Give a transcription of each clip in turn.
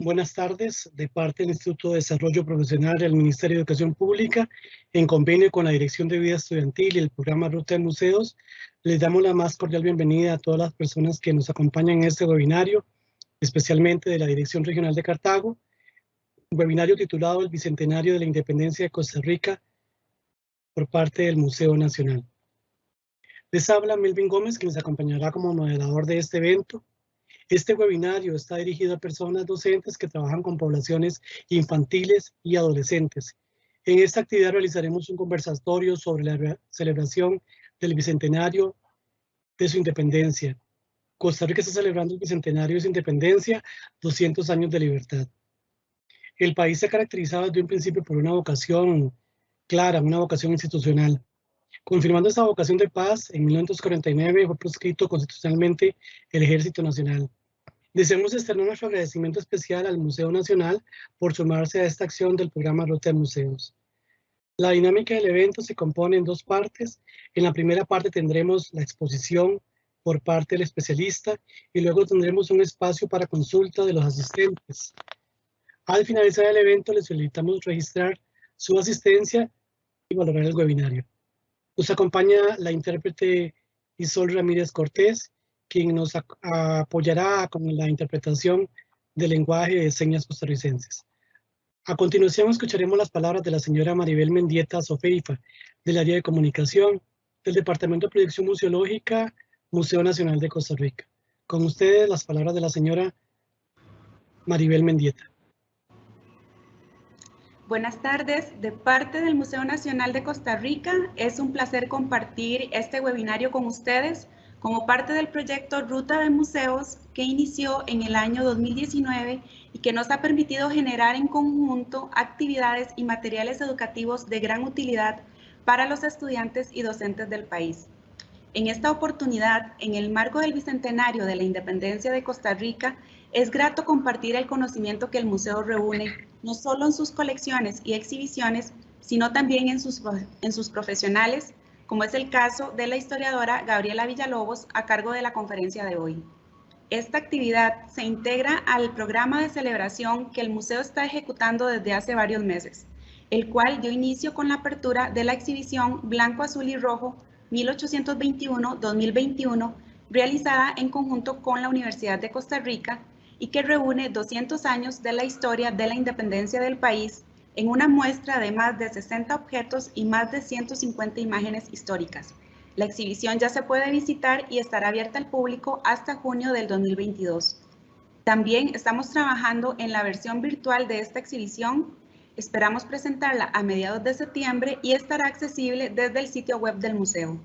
Buenas tardes, de parte del Instituto de Desarrollo Profesional del Ministerio de Educación Pública, en convenio con la Dirección de Vida Estudiantil y el programa Ruta de Museos, les damos la más cordial bienvenida a todas las personas que nos acompañan en este webinario, especialmente de la Dirección Regional de Cartago, un webinario titulado El Bicentenario de la Independencia de Costa Rica por parte del Museo Nacional. Les habla Melvin Gómez, que nos acompañará como moderador de este evento. Este webinario está dirigido a personas docentes que trabajan con poblaciones infantiles y adolescentes. En esta actividad realizaremos un conversatorio sobre la celebración del Bicentenario de su independencia. Costa Rica está celebrando el Bicentenario de su independencia, 200 años de libertad. El país se caracterizaba desde un principio por una vocación clara, una vocación institucional. Confirmando esta vocación de paz, en 1949 fue proscrito constitucionalmente el Ejército Nacional. Deseamos externar nuestro agradecimiento especial al Museo Nacional por sumarse a esta acción del programa Ruta de Museos. La dinámica del evento se compone en dos partes. En la primera parte tendremos la exposición por parte del especialista y luego tendremos un espacio para consulta de los asistentes. Al finalizar el evento les solicitamos registrar su asistencia y valorar el webinario. Nos acompaña la intérprete Isol Ramírez Cortés, quien nos apoyará con la interpretación del lenguaje de señas costarricenses. A continuación escucharemos las palabras de la señora Maribel Mendieta Sofeifa, del área de comunicación del Departamento de Proyección Museológica, Museo Nacional de Costa Rica. Con ustedes las palabras de la señora Maribel Mendieta. Buenas tardes, de parte del Museo Nacional de Costa Rica, es un placer compartir este webinario con ustedes como parte del proyecto Ruta de Museos que inició en el año 2019 y que nos ha permitido generar en conjunto actividades y materiales educativos de gran utilidad para los estudiantes y docentes del país. En esta oportunidad, en el marco del Bicentenario de la Independencia de Costa Rica, es grato compartir el conocimiento que el museo reúne, no solo en sus colecciones y exhibiciones, sino también en sus profesionales, como es el caso de la historiadora Gabriela Villalobos a cargo de la conferencia de hoy. Esta actividad se integra al programa de celebración que el museo está ejecutando desde hace varios meses, el cual dio inicio con la apertura de la exhibición Blanco, Azul y Rojo 1821-2021, realizada en conjunto con la Universidad de Costa Rica y que reúne 200 años de la historia de la independencia del país en una muestra de más de 60 objetos y más de 150 imágenes históricas. La exhibición ya se puede visitar y estará abierta al público hasta junio del 2022. También estamos trabajando en la versión virtual de esta exhibición. Esperamos presentarla a mediados de septiembre y estará accesible desde el sitio web del museo.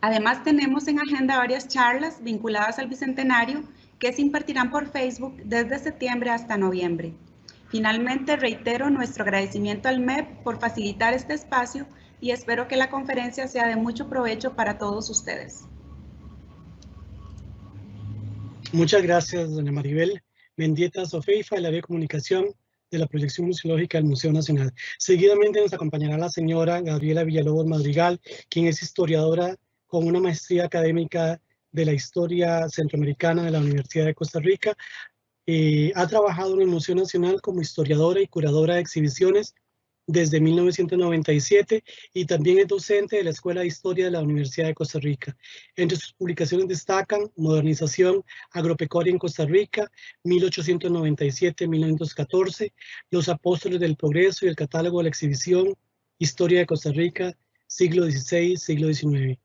Además, tenemos en agenda varias charlas vinculadas al Bicentenario que se impartirán por Facebook desde septiembre hasta noviembre. Finalmente, reitero nuestro agradecimiento al MEP por facilitar este espacio y espero que la conferencia sea de mucho provecho para todos ustedes. Muchas gracias, doña Maribel Mendieta Sofeifa, del área de comunicación de la Proyección Museológica del Museo Nacional. Seguidamente nos acompañará la señora Gabriela Villalobos Madrigal, quien es historiadora con una maestría académica de la historia centroamericana de la Universidad de Costa Rica. Ha trabajado en el Museo Nacional como historiadora y curadora de exhibiciones desde 1997 y también es docente de la Escuela de Historia de la Universidad de Costa Rica. Entre sus publicaciones destacan Modernización agropecuaria en Costa Rica, 1897-1914, Los Apóstoles del Progreso y el Catálogo de la Exhibición, Historia de Costa Rica, siglo XVI, siglo XIX.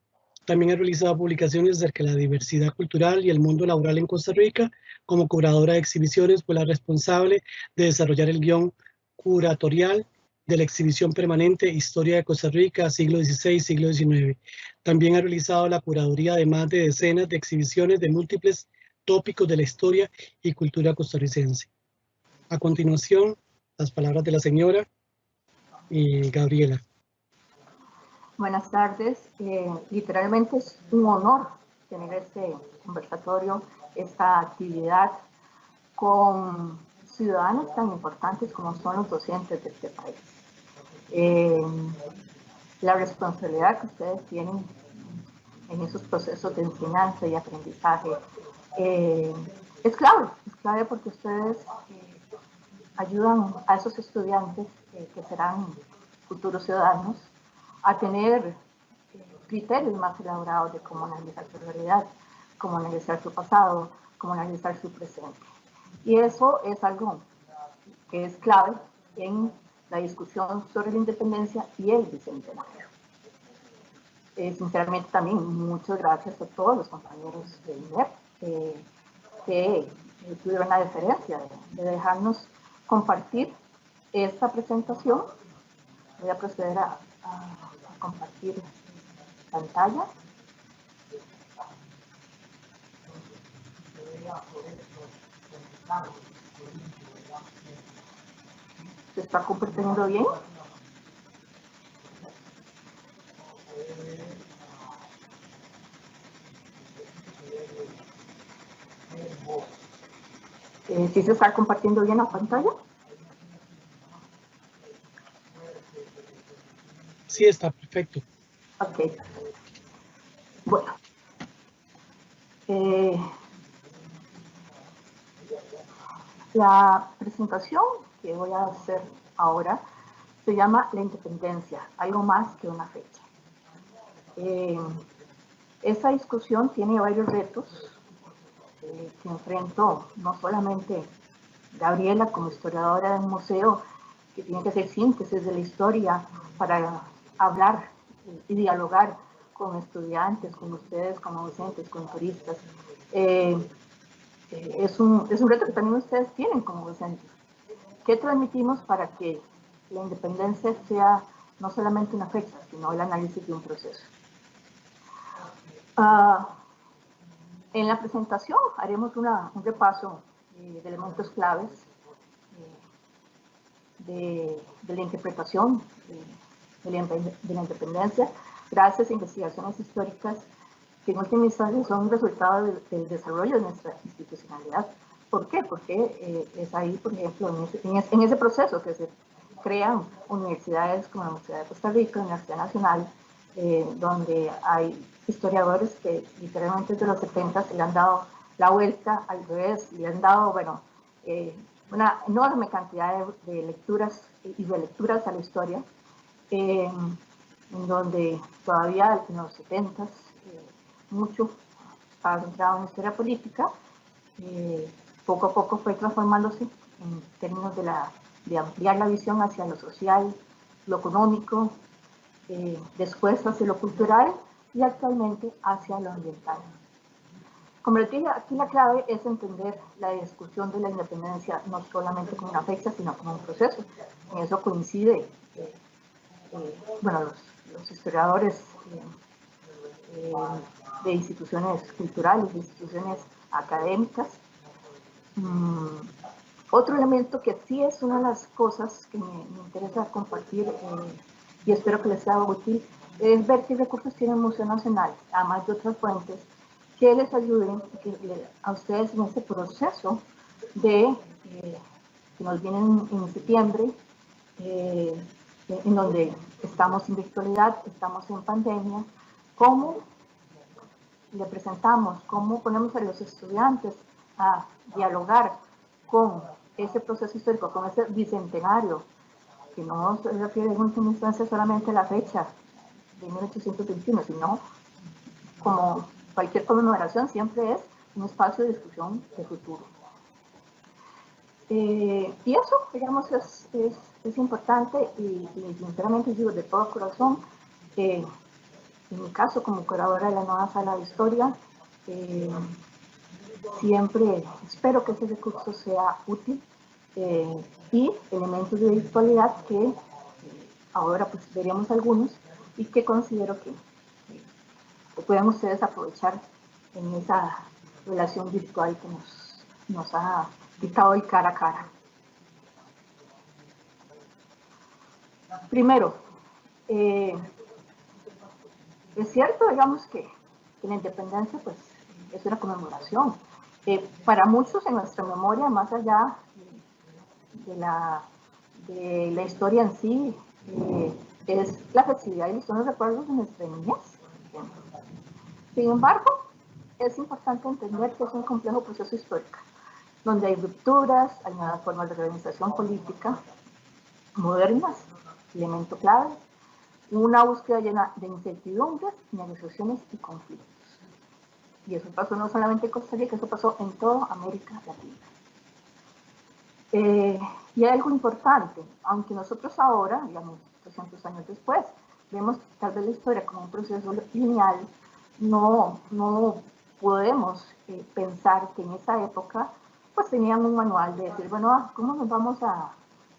También ha realizado publicaciones acerca de la diversidad cultural y el mundo laboral en Costa Rica. Como curadora de exhibiciones fue la responsable de desarrollar el guión curatorial de la exhibición permanente Historia de Costa Rica, siglo XVI, siglo XIX. También ha realizado la curaduría de más de decenas de exhibiciones de múltiples tópicos de la historia y cultura costarricense. A continuación, las palabras de la señora Gabriela. Buenas tardes. Literalmente es un honor tener este conversatorio, esta actividad con ciudadanos tan importantes como son los docentes de este país. La responsabilidad que ustedes tienen en esos procesos de enseñanza y aprendizaje es clave porque ustedes ayudan a esos estudiantes que serán futuros ciudadanos a tener criterios más elaborados de cómo analizar su realidad, cómo analizar su pasado, cómo analizar su presente. Y eso es algo que es clave en la discusión sobre la independencia y el bicentenario. Sinceramente también muchas gracias a todos los compañeros de INEP que tuvieron la deferencia de dejarnos compartir esta presentación. Voy a proceder a compartir pantalla. ¿Se está compartiendo bien? ¿Sí se está compartiendo bien la pantalla? Sí, está perfecto. Ok. Bueno. La presentación que voy a hacer ahora se llama La independencia, algo más que una fecha. Esta discusión tiene varios retos que enfrentó no solamente Gabriela como historiadora del museo, que tiene que hacer síntesis de la historia para hablar y dialogar con estudiantes, con ustedes como docentes, con turistas. Es un reto que también ustedes tienen como docentes. ¿Qué transmitimos para que la independencia sea no solamente una fecha, sino el análisis de un proceso? En la presentación haremos un repaso de elementos claves de la interpretación de la independencia, gracias a investigaciones históricas que en última instancia son resultado del desarrollo de nuestra institucionalidad. ¿Por qué? Porque es ahí, por ejemplo, en ese proceso que se crean universidades como la Universidad de Costa Rica, la Universidad Nacional, donde hay historiadores que literalmente desde los 70 se le han dado la vuelta al revés, le han dado, bueno, una enorme cantidad de lecturas y relecturas a la historia, en donde todavía en los 70 mucho estaba centrado en la historia política, poco a poco fue transformándose en términos de ampliar la visión hacia lo social, lo económico, después hacia lo cultural y actualmente hacia lo ambiental. Como les dije, aquí la clave es entender la discusión de la independencia no solamente como una fecha, sino como un proceso. En eso coincide, bueno, los historiadores de instituciones culturales, de instituciones académicas. Otro elemento que sí es una de las cosas que me interesa compartir y espero que les sea útil, es ver qué recursos tiene el Museo Nacional, además de otras fuentes, que les ayuden a ustedes en ese proceso de que nos viene en septiembre, en donde estamos en virtualidad, estamos en pandemia, cómo le presentamos, cómo ponemos a los estudiantes a dialogar con ese proceso histórico, con ese bicentenario, que no se refiere en última instancia solamente a la fecha de 1821, sino como cualquier conmemoración siempre es un espacio de discusión de futuro. Y eso, digamos, es importante y sinceramente digo de todo corazón, en mi caso como curadora de la nueva sala de historia, siempre espero que ese recurso sea útil y elementos de virtualidad que ahora pues veremos algunos y que considero que puedan ustedes aprovechar en esa relación virtual que nos ha quitado el cara a cara. Primero, Es cierto, digamos, que la independencia pues, es una conmemoración. Para muchos en nuestra memoria, más allá de la historia en sí, es la festividad y son los recuerdos de nuestra niñez. Sin embargo, es importante entender que es un complejo proceso histórico, donde hay rupturas, hay nuevas formas de organización política modernas, elemento clave, una búsqueda llena de incertidumbres, negociaciones y conflictos. Y eso pasó no solamente en Costa Rica, eso pasó en toda América Latina. Y hay algo importante, aunque nosotros ahora, digamos, 200 años después, vemos tal vez la historia como un proceso lineal, no podemos pensar que en esa época pues tenían un manual de decir, bueno, ¿cómo nos vamos a,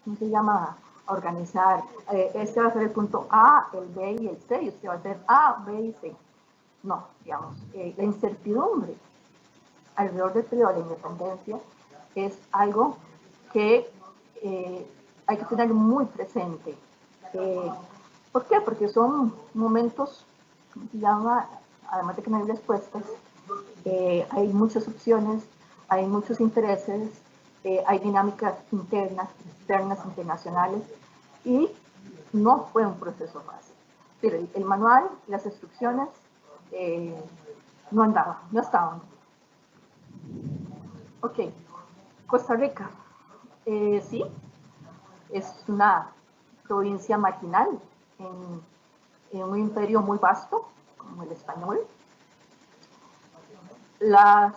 ¿cómo se llama?, a organizar? Este va a ser el punto A, el B y el C, y este va a ser A, B y C. No, digamos, la incertidumbre alrededor del periodo de la independencia es algo que hay que tener muy presente. ¿Por qué? Porque son momentos, ¿cómo se llama?, además de que no hay respuestas, hay muchas opciones, hay muchos intereses, hay dinámicas internas, externas, internacionales, y no fue un proceso fácil. Pero el manual, las instrucciones, no andaban, no estaban. Ok, Costa Rica, sí, es una provincia marginal en un imperio muy vasto, como el español.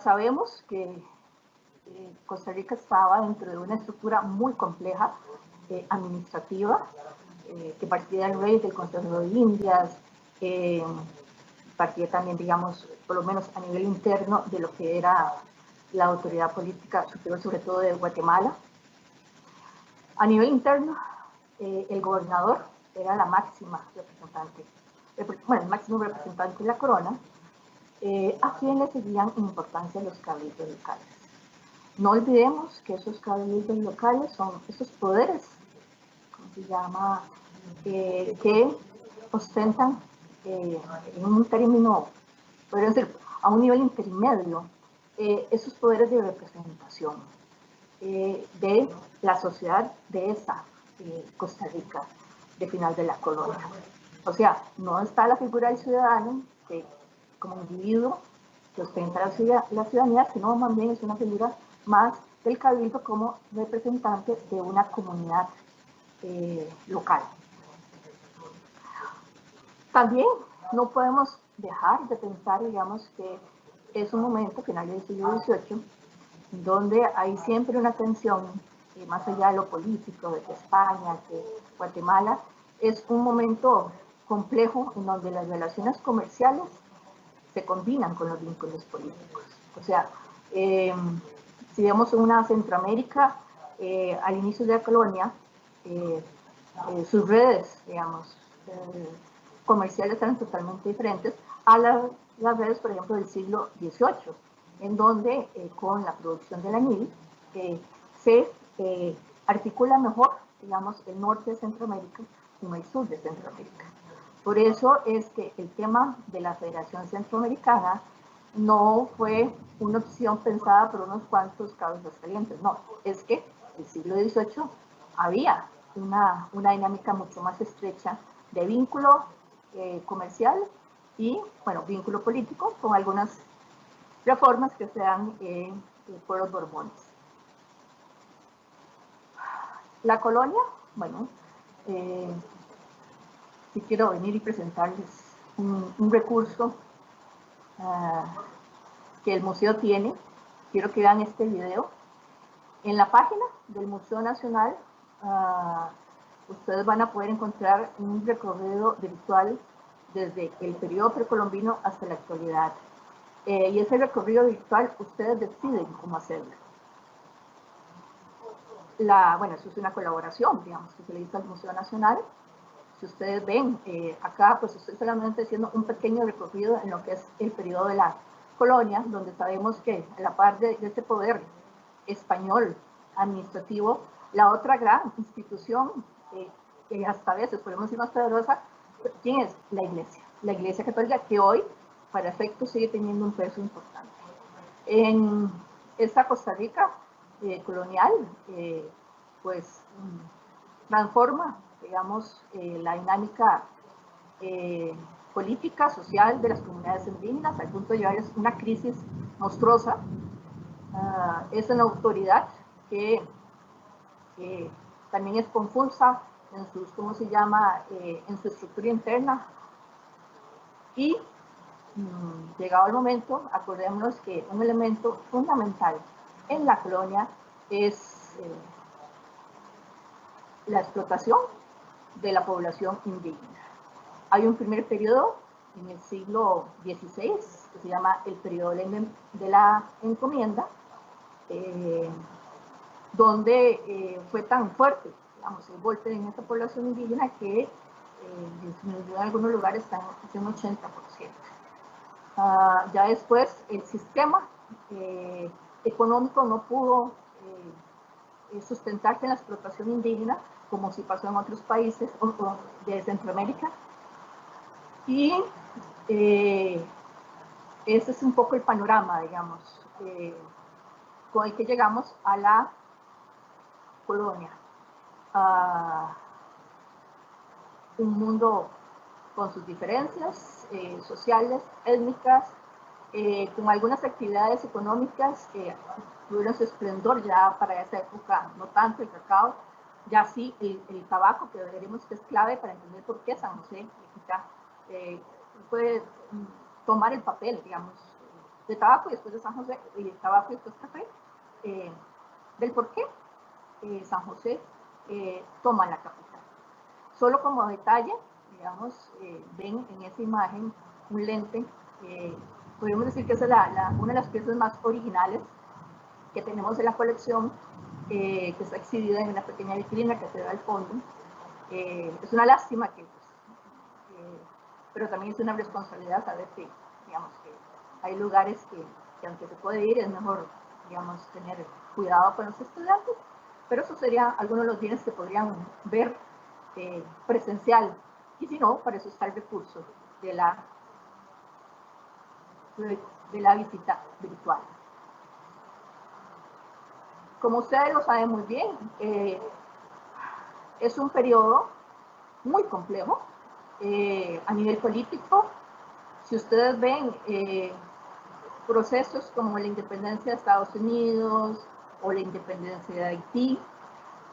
Sabemos que Costa Rica estaba dentro de una estructura muy compleja administrativa, que partía del rey, del Consejo de Indias, partía también, digamos, por lo menos a nivel interno, de lo que era la autoridad política superior, sobre todo de Guatemala. A nivel interno, el gobernador era la máxima representante, bueno, el máximo representante de la corona, a quien le seguían importancia los cabildos locales. No olvidemos que esos cabildos locales son esos poderes, ¿cómo se llama?, que ostentan en un término, podría decir, a un nivel intermedio, esos poderes de representación de la sociedad de esa Costa Rica de final de la colonia. O sea, no está la figura del ciudadano que como individuo que ostenta la ciudadanía, sino más bien es una figura más del cabildo como representante de una comunidad local. También no podemos dejar de pensar, digamos, que es un momento, final del siglo XVIII, donde hay siempre una tensión, más allá de lo político, de que España, que Guatemala, es un momento complejo en donde las relaciones comerciales se combinan con los vínculos políticos. O sea, si vemos una Centroamérica, al inicio de la colonia, sus redes, digamos, comerciales eran totalmente diferentes a las redes, por ejemplo, del siglo XVIII, en donde con la producción del añil se articula mejor, digamos, el norte de Centroamérica con el sur de Centroamérica. Por eso es que el tema de la Federación Centroamericana no fue una opción pensada por unos cuantos cabezas calientes, no, es que en el siglo XVIII había una dinámica mucho más estrecha de vínculo comercial y, bueno, vínculo político con algunas reformas que se dan por los Borbones. La colonia, bueno, si quiero venir y presentarles un recurso que el museo tiene, quiero que vean este video. En la página del Museo Nacional, ustedes van a poder encontrar un recorrido virtual desde el periodo precolombino hasta la actualidad. Y ese recorrido virtual ustedes deciden cómo hacerlo. Bueno, eso es una colaboración, digamos, que se le hizo al Museo Nacional. Si ustedes ven acá, pues estoy solamente haciendo un pequeño recorrido en lo que es el periodo de la colonia, donde sabemos que a la par de este poder español administrativo, la otra gran institución que hasta a veces podemos decir más poderosa, ¿quién es? La Iglesia. la Iglesia Católica, que hoy, para efectos, sigue teniendo un peso importante. En esta Costa Rica colonial, pues transforma, digamos, la dinámica política, social de las comunidades indígenas, al punto de llevar una crisis monstruosa. Es una autoridad que también es confusa en sus, ¿cómo se llama?, en su estructura interna. Y llegado el momento, acordémonos que un elemento fundamental en la colonia es la explotación de la población indígena. Hay un primer periodo en el siglo XVI que se llama el periodo de la encomienda, donde fue tan fuerte, digamos, el golpe en esta población indígena que disminuyó en algunos lugares hasta un 80%. Ya después el sistema económico no pudo sustentarse en la explotación indígena, como si pasó en otros países de Centroamérica. Y ese es un poco el panorama, digamos, con el que llegamos a la colonia. Un mundo con sus diferencias sociales, étnicas, con algunas actividades económicas que tuvieron su esplendor ya para esa época, no tanto el cacao, ya sí el tabaco, que veremos que es clave para entender por qué San José puede tomar el papel, digamos, de tabaco y después de San José, y de tabaco y después café, del por qué San José toma la capital. Solo como detalle, digamos, ven en esa imagen un lente, podríamos decir que es una de las piezas más originales que tenemos en la colección, que está exhibida en una pequeña vitrina que se ve al fondo. Es una lástima que, pero también es una responsabilidad saber que, digamos, que hay lugares que aunque se puede ir, es mejor, digamos, tener cuidado con los estudiantes, pero eso sería algunos de los bienes que podrían ver presencial, y si no, para eso está el recurso de la visita virtual. Como ustedes lo saben muy bien, es un periodo muy complejo a nivel político. Si ustedes ven procesos como la independencia de Estados Unidos o la independencia de Haití,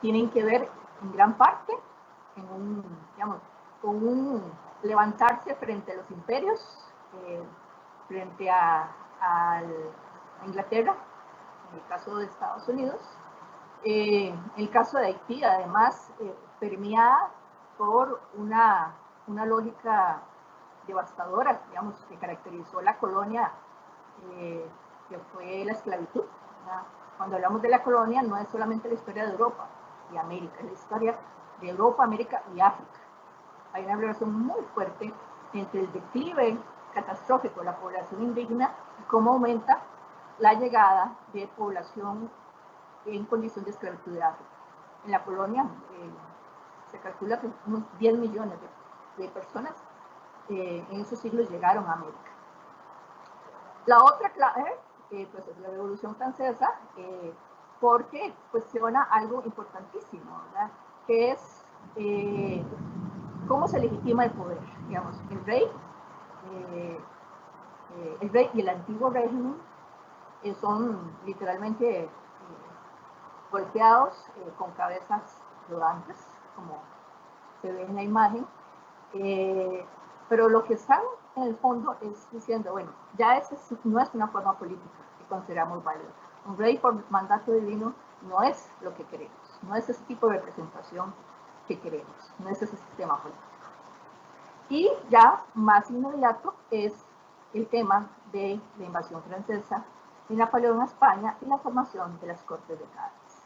tienen que ver en gran parte con un levantarse frente a los imperios, frente a Inglaterra, en el caso de Estados Unidos. El caso de Haití, además, permeada por una lógica devastadora, digamos, que caracterizó la colonia, que fue la esclavitud. Cuando hablamos de la colonia, no es solamente la historia de Europa y América, es la historia de Europa, América y África. Hay una relación muy fuerte entre el declive catastrófico de la población indígena y cómo aumenta la llegada de población en condición de esclavitud de África. En la colonia se calcula que unos 10 millones de personas en esos siglos llegaron a América. La otra clave pues es la Revolución Francesa, porque cuestiona algo importantísimo, ¿verdad?, que es cómo se legitima el poder. Digamos, el rey y el antiguo régimen son literalmente golpeados con cabezas rodantes, como se ve en la imagen, pero lo que están en el fondo es diciendo, bueno, ya esa no es una forma política que consideramos válida. Un rey por mandato divino no es lo que queremos, no es ese tipo de representación que queremos, no es ese sistema político. Y ya más inmediato es el tema de la invasión francesa de Napoleón a España y la formación de las Cortes de Cádiz.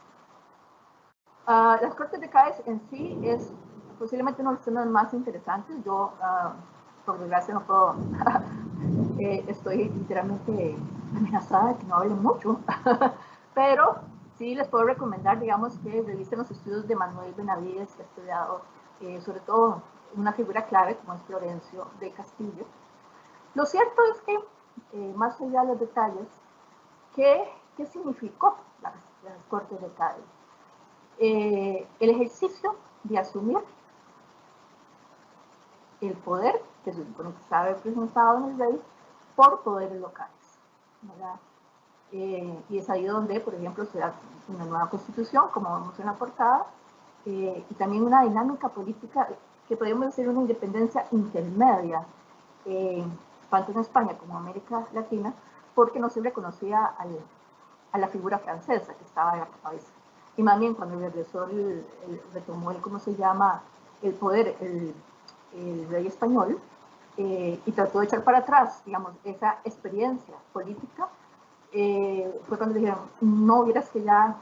Las Cortes de Cádiz en sí es posiblemente uno de los temas más interesantes. Yo, por desgracia, no puedo, estoy literalmente amenazada de que no hable mucho, pero sí les puedo recomendar, digamos, que revisen los estudios de Manuel Benavides, que ha estudiado sobre todo una figura clave como es Florencio de Castillo. Lo cierto es que, más allá de los detalles, ¿qué significó las Cortes de Cádiz? El ejercicio de asumir el poder que se supone que está representado en el rey por poderes locales, ¿verdad? Y es ahí donde, por ejemplo, se da una nueva constitución, como vemos en la portada, y también una dinámica política que podemos decir una independencia intermedia, tanto en España como en América Latina, porque no se reconocía a la figura francesa que estaba en la cabeza. Y más bien cuando regresó, retomó ¿cómo se llama?, el poder, el rey español, y trató de echar para atrás, digamos, esa experiencia política, fue cuando dijeron, no, vieras que ya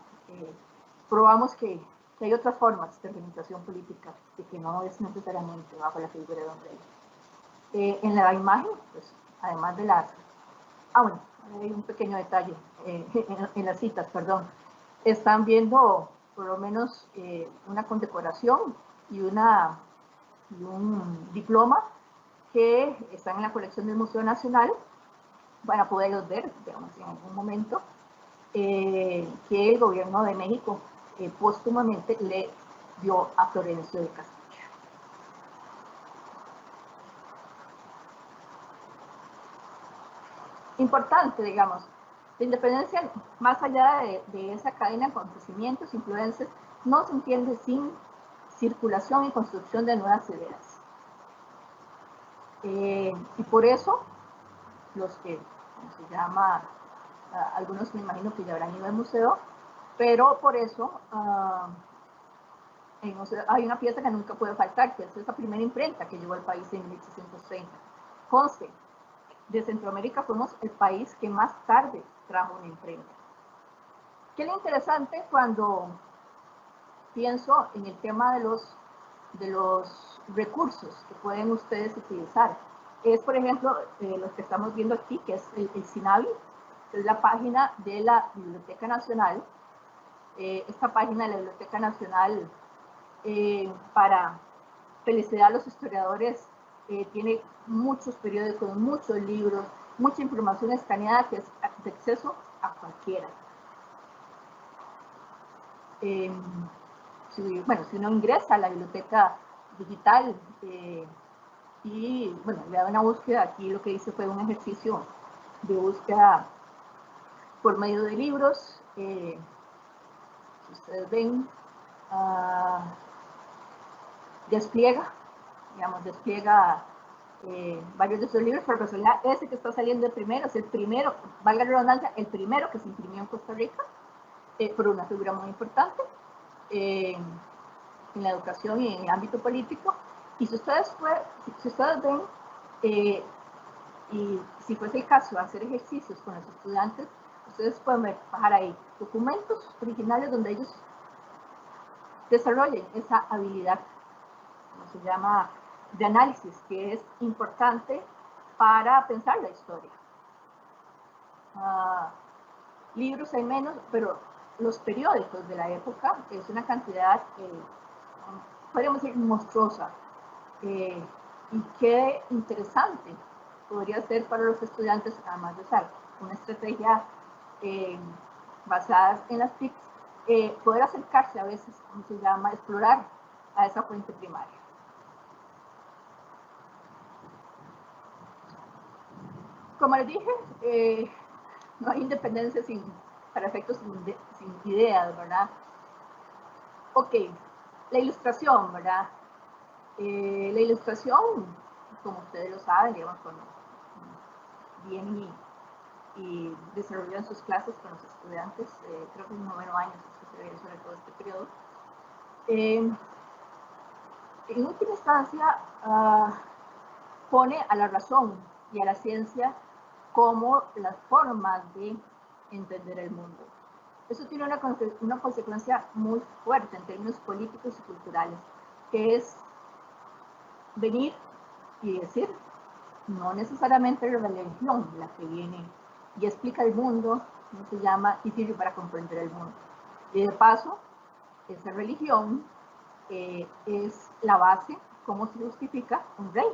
probamos que hay otras formas de organización política y que no es necesariamente bajo la figura de un rey. En la imagen, pues, además de las... bueno, hay un pequeño detalle en las citas, perdón. Están viendo por lo menos una condecoración y un diploma que están en la colección del Museo Nacional para poderlos ver, digamos, en algún momento, que el gobierno de México póstumamente le dio a Florencio de Castillo. Importante, digamos, la independencia, más allá de esa cadena de acontecimientos, influencias, no se entiende sin circulación y construcción de nuevas ideas. Y por eso, los que, como se llama, algunos me imagino que ya habrán ido al museo, pero por eso hay una pieza que nunca puede faltar, que es esa primera imprenta que llegó al país en 1830. Conste, de Centroamérica fuimos el país que más tarde trajo una imprenta. ¿Qué es lo interesante cuando pienso en el tema de los recursos que pueden ustedes utilizar? Es, por ejemplo, lo que estamos viendo aquí, que es el SINABI, que es la página de la Biblioteca Nacional. Esta página de la Biblioteca Nacional, para felicidad a los historiadores, tiene muchos periódicos, muchos libros, mucha información escaneada que es de acceso a cualquiera. Si uno ingresa a la biblioteca digital y bueno, le da una búsqueda, aquí lo que hice fue un ejercicio de búsqueda por medio de libros. Si ustedes ven, despliega varios de esos libros, pero ese que está saliendo el primero, es el primero, valga la redundancia, el primero que se imprimió en Costa Rica, por una figura muy importante en la educación y en el ámbito político. Y si ustedes ven, y si fuese el caso hacer ejercicios con los estudiantes, ustedes pueden bajar ahí documentos originales donde ellos desarrollen esa habilidad, como se llama, de análisis, que es importante para pensar la historia. Libros hay menos, pero los periódicos de la época es una cantidad, podríamos decir, monstruosa. Y qué interesante podría ser para los estudiantes, además de usar una estrategia basada en las TICs, poder acercarse a veces, como se llama, explorar a esa fuente primaria. Como les dije, no hay independencia para efectos sin ideas, ¿verdad? Ok, la ilustración, ¿verdad? La ilustración, como ustedes lo saben, digamos, cuando vienen y desarrollan sus clases con los estudiantes, creo que en 9 años es que se ve sobre todo este periodo. En última instancia, pone a la razón y a la ciencia como las formas de entender el mundo. Eso tiene una consecuencia muy fuerte en términos políticos y culturales, que es venir y decir, no necesariamente la religión la que viene y explica el mundo, como se llama, y sirve para comprender el mundo. Y de paso, esa religión es la base cómo se justifica un rey,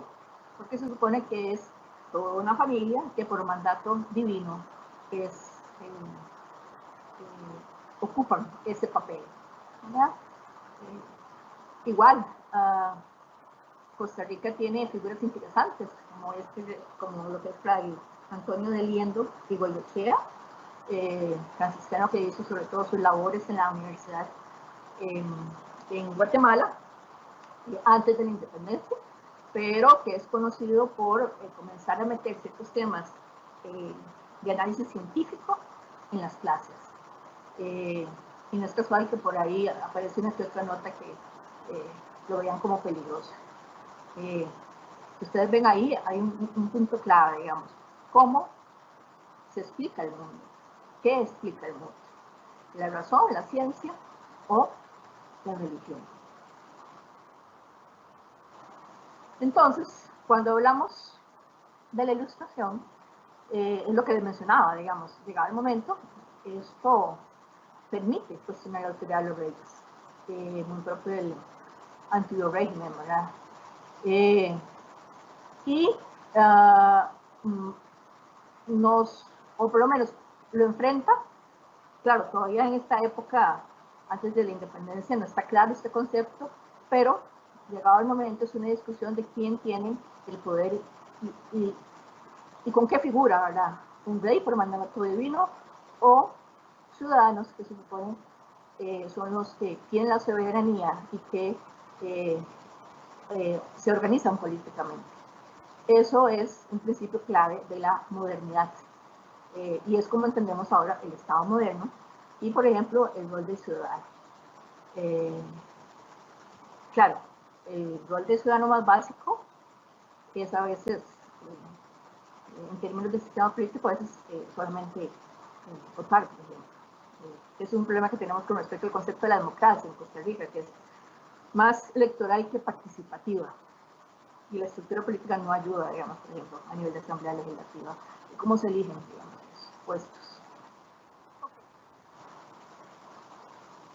porque se supone que es toda una familia que por mandato divino ocupan ese papel, ¿verdad? Igual, Costa Rica tiene figuras interesantes, como lo que es Fray Antonio de Liendo y Goyechea, franciscano que hizo sobre todo sus labores en la universidad en Guatemala, antes de la independencia, pero que es conocido por comenzar a meter ciertos temas de análisis científico en las clases. Y no es casual que por ahí aparece una que otra nota que lo vean como peligroso. Ustedes ven ahí, hay un punto clave, digamos, cómo se explica el mundo, qué explica el mundo, la razón, la ciencia o la religión. Entonces, cuando hablamos de la ilustración, es lo que les mencionaba, digamos, llegado el momento, esto permite cuestionar la autoridad de los reyes, muy propio del antiguo régimen, ¿verdad? O por lo menos lo enfrenta, claro, todavía en esta época, antes de la independencia, no está claro este concepto, pero llegado el momento es una discusión de quién tiene el poder y con qué figura, ¿verdad? Un rey por mandato divino o ciudadanos que se suponen son los que tienen la soberanía y que se organizan políticamente. Eso es un principio clave de la modernidad y es como entendemos ahora el Estado moderno y, por ejemplo, el rol de ciudadano. Claro, el rol de ciudadano más básico es a veces, en términos de sistema político, a veces solamente votar, por ejemplo. Es un problema que tenemos con respecto al concepto de la democracia en Costa Rica, que es más electoral que participativa. Y la estructura política no ayuda, digamos, por ejemplo, a nivel de asamblea legislativa, y cómo se eligen, digamos, los puestos.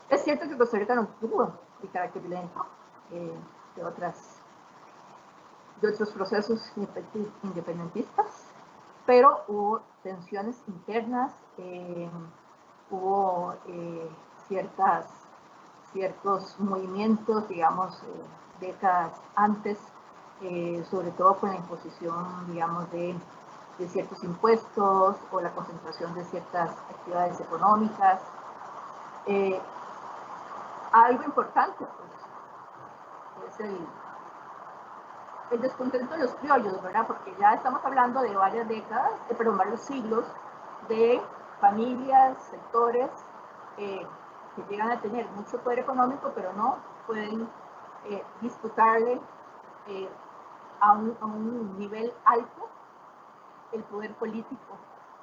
Es cierto que Costa Rica no tuvo el carácter violento de otros procesos independentistas, pero hubo tensiones internas, hubo ciertos movimientos, digamos, décadas antes, sobre todo con la imposición, digamos, de ciertos impuestos o la concentración de ciertas actividades económicas. Algo importante, pues, es el descontento de los criollos, ¿verdad? Porque ya estamos hablando de varias décadas, varios siglos de familias, sectores que llegan a tener mucho poder económico, pero no pueden disputarle a un nivel alto el poder político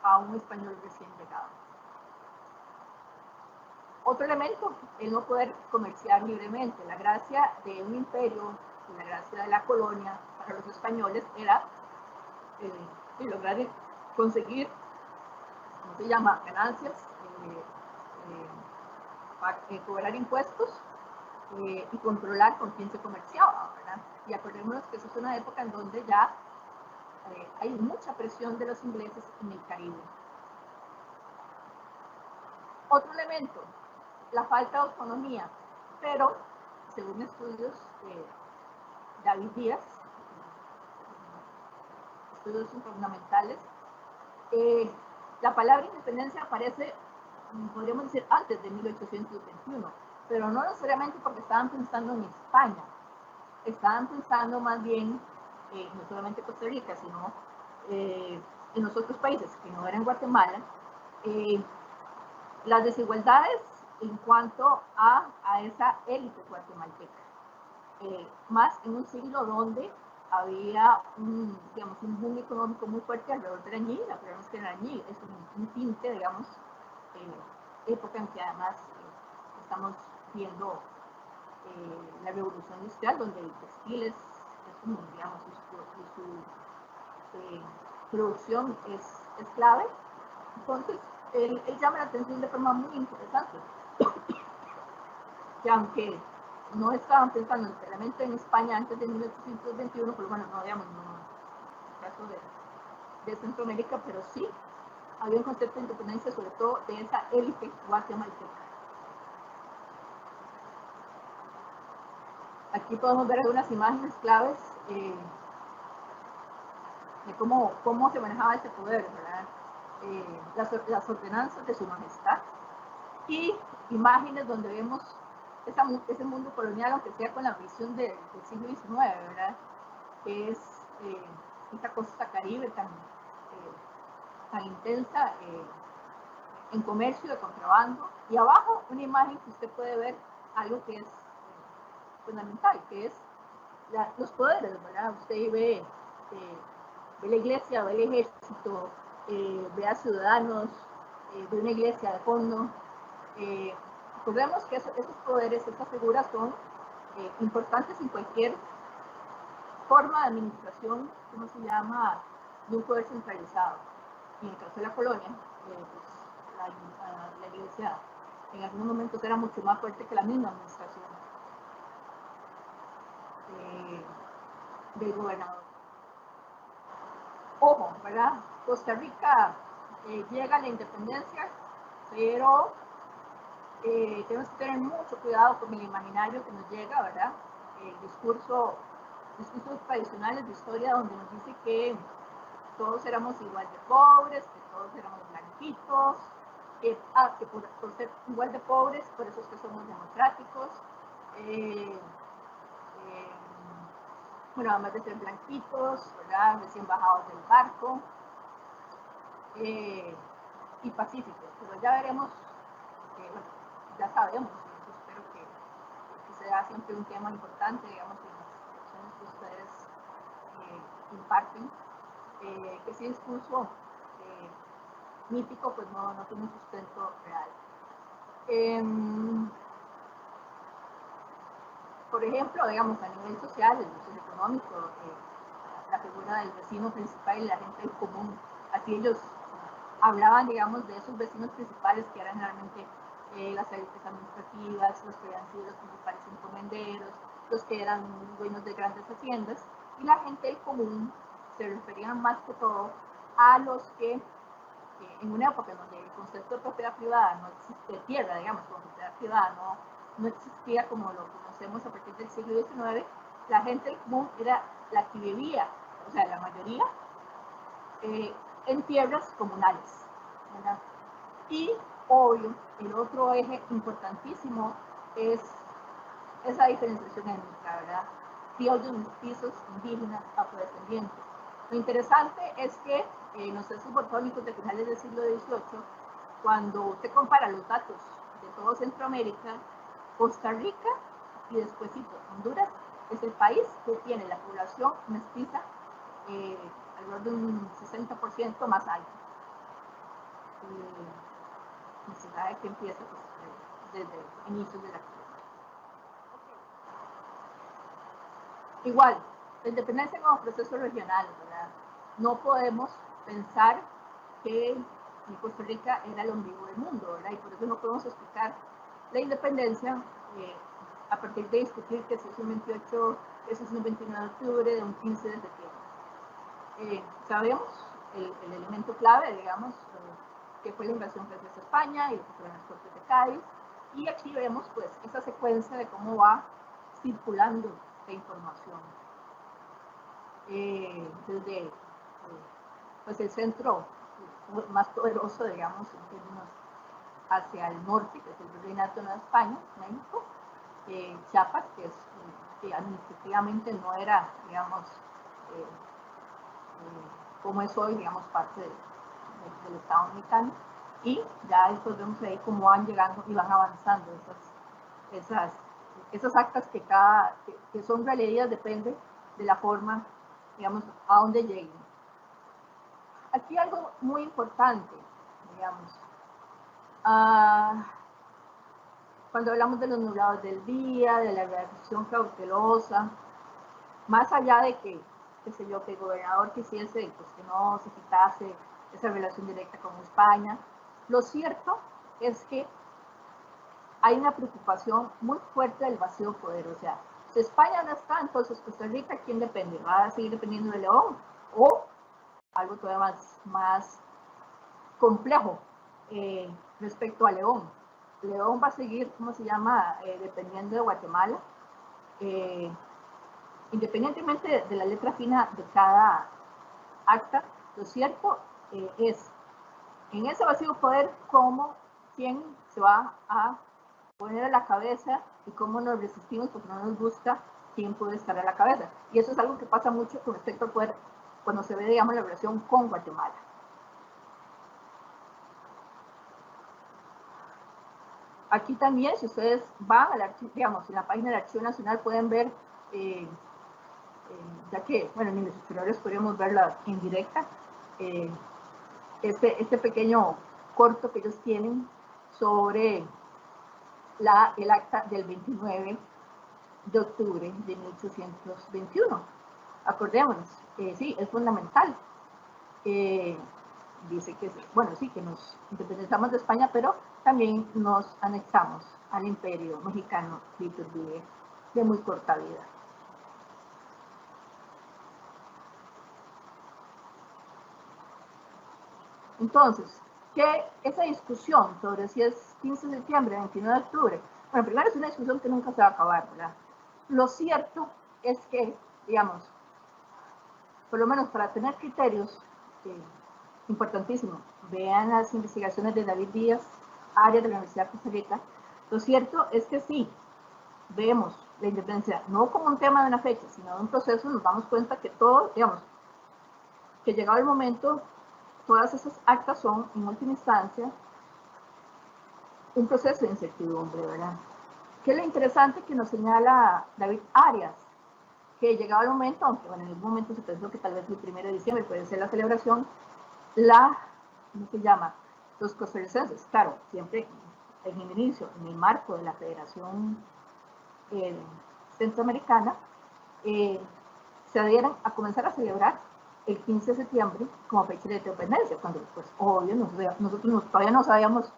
a un español recién llegado. Otro elemento, el no poder comerciar libremente. La gracia de un imperio, la gracia de la colonia para los españoles era lograr conseguir, ¿cómo se llama?, ganancias, cobrar impuestos y controlar con quién se comerciaba, ¿verdad? Y acordémonos que eso es una época en donde ya hay mucha presión de los ingleses en el Caribe. Otro elemento, la falta de autonomía, pero según estudios de David Díaz, estudios fundamentales, la palabra independencia aparece, podríamos decir, antes de 1821, pero no necesariamente porque estaban pensando en España, estaban pensando más bien, no solamente Costa Rica, sino en los otros países que no eran Guatemala, las desigualdades en cuanto a esa élite guatemalteca, más en un siglo donde había un boom económico muy fuerte alrededor del añil. La verdad es que el añil es un tinte, digamos, época en que además estamos viendo la revolución industrial, donde el textil es como, digamos, su producción es clave. Entonces, él llama la atención de forma muy interesante, que aunque no estaban pensando literalmente en España antes de 1821, pero bueno, no digamos, no, el caso de Centroamérica, pero sí había un concepto de independencia, sobre todo de esa élite guatemalteca. Aquí podemos ver algunas imágenes claves de cómo se manejaba ese poder, ¿verdad? Las ordenanzas de su majestad y imágenes donde vemos ese mundo colonial, aunque sea con la visión del siglo XIX, ¿verdad? Que es esa costa caribe tan intensa en comercio de contrabando. Y abajo una imagen que usted puede ver algo que es fundamental, que es los poderes, ¿verdad? Usted ve la iglesia, ve el ejército, ve a ciudadanos, ve una iglesia de fondo. Recordemos que esos poderes, esas figuras son importantes en cualquier forma de administración, ¿cómo se llama?, de un poder centralizado. Y en el caso de la colonia, pues, la iglesia en algunos momentos era mucho más fuerte que la misma administración del gobernador. Ojo, ¿verdad? Costa Rica llega a la independencia, pero tenemos que tener mucho cuidado con el imaginario que nos llega, ¿verdad? El discursos tradicionales de historia donde nos dice que todos éramos igual de pobres, que todos éramos blanquitos, que por ser igual de pobres, por eso es que somos democráticos. Bueno, además de ser blanquitos, ¿verdad?, recién bajados del barco y pacíficos, pero ya veremos, bueno, ya sabemos, y espero que sea siempre un tema importante, digamos, en las lecciones que ustedes imparten, que ese discurso mítico pues no tiene un sustento real. Por ejemplo, digamos, a nivel social, socioeconómico, la figura del vecino principal y la gente del común, así ellos hablaban, digamos, de esos vecinos principales que eran realmente las élites administrativas, los que habían sido los principales encomenderos, los que eran dueños de grandes haciendas, y la gente del común se referían más que todo a los que en una época en donde el concepto de propiedad privada no existía, tierra, digamos, como propiedad privada no existía como lo conocemos a partir del siglo XIX, la gente del común era la que vivía, o sea, la mayoría, en tierras comunales, ¿verdad? Y, obvio, el otro eje importantísimo es esa diferenciación étnica, ¿verdad? Criollos, mestizos, indígenas, afrodescendientes. Lo interesante es que los censos borbónicos de finales del siglo XVIII, cuando usted compara los datos de todo Centroamérica, Costa Rica y despuésito Honduras es el país que tiene la población mestiza alrededor de un 60% más alto. Y se sabe que empieza pues, desde inicios de la crisis. Igual, la independencia como proceso regional, ¿verdad? No podemos pensar que Costa Rica era el ombligo del mundo, ¿verdad? Y por eso no podemos explicar la independencia a partir de discutir que si es un 28, que si es un 29 de octubre, de un 15 de septiembre. Sabemos el elemento clave, digamos, que fue la invasión francesa a España y lo que fueron las Cortes de Cádiz. Y aquí vemos pues esa secuencia de cómo va circulando la información. Desde pues el centro más poderoso, digamos, en términos hacia el norte, que es el Virreinato de Nueva España, México, Chiapas, que administrativamente no era, digamos, como es hoy, digamos, parte del Estado mexicano, y ya después vemos ahí cómo van llegando y van avanzando esas actas que son releídas, depende de la forma, digamos, a dónde lleguen. Aquí algo muy importante, digamos, cuando hablamos de los nublados del día, de la reacción cautelosa, más allá de que, qué sé yo, que el gobernador quisiese pues, que no se quitase esa relación directa con España, lo cierto es que hay una preocupación muy fuerte del vacío de poder. O sea, si España no está, entonces Costa Rica, ¿quién depende? ¿Va a seguir dependiendo de León? O algo todavía más complejo respecto a León. León va a seguir, ¿cómo se llama?, dependiendo de Guatemala. Independientemente de la letra fina de cada acta, lo cierto es, en ese vacío de poder, quién se va a poner a la cabeza y cómo nos resistimos porque no nos gusta quién puede estar a la cabeza. Y eso es algo que pasa mucho con respecto al poder cuando se ve, digamos, la relación con Guatemala. Aquí también, si ustedes van al archivo, digamos, en la página del Archivo Nacional pueden ver, ya que, bueno, ni los superiores podríamos verla en directa, este pequeño corto que ellos tienen sobre el acta del 29 de octubre de 1821. Acordémonos, sí, es fundamental. Dice que, bueno, sí, que nos independizamos de España, pero también nos anexamos al imperio mexicano de muy corta vida. Entonces, ¿qué esa discusión sobre si es 15 de septiembre, 29 de octubre? Bueno, primero es una discusión que nunca se va a acabar, ¿verdad? Lo cierto es que, digamos, por lo menos para tener criterios, importantísimo, vean las investigaciones de David Díaz, área de la Universidad de Costa Rica. Lo cierto es que sí, vemos la independencia no como un tema de una fecha, sino de un proceso, nos damos cuenta que todo, digamos, que llegado el momento, todas esas actas son, en última instancia, un proceso de incertidumbre, ¿verdad? ¿Qué es lo interesante que nos señala David Arias? Que llegado el momento, aunque bueno, en algún momento se pensó que tal vez el 1 de diciembre puede ser la celebración, ¿cómo se llama? Los costarricenses, claro, siempre en el inicio, en el marco de la Federación Centroamericana, se adhieran a comenzar a celebrar el 15 de septiembre como fecha de independencia, cuando pues obvio nosotros todavía no sabíamos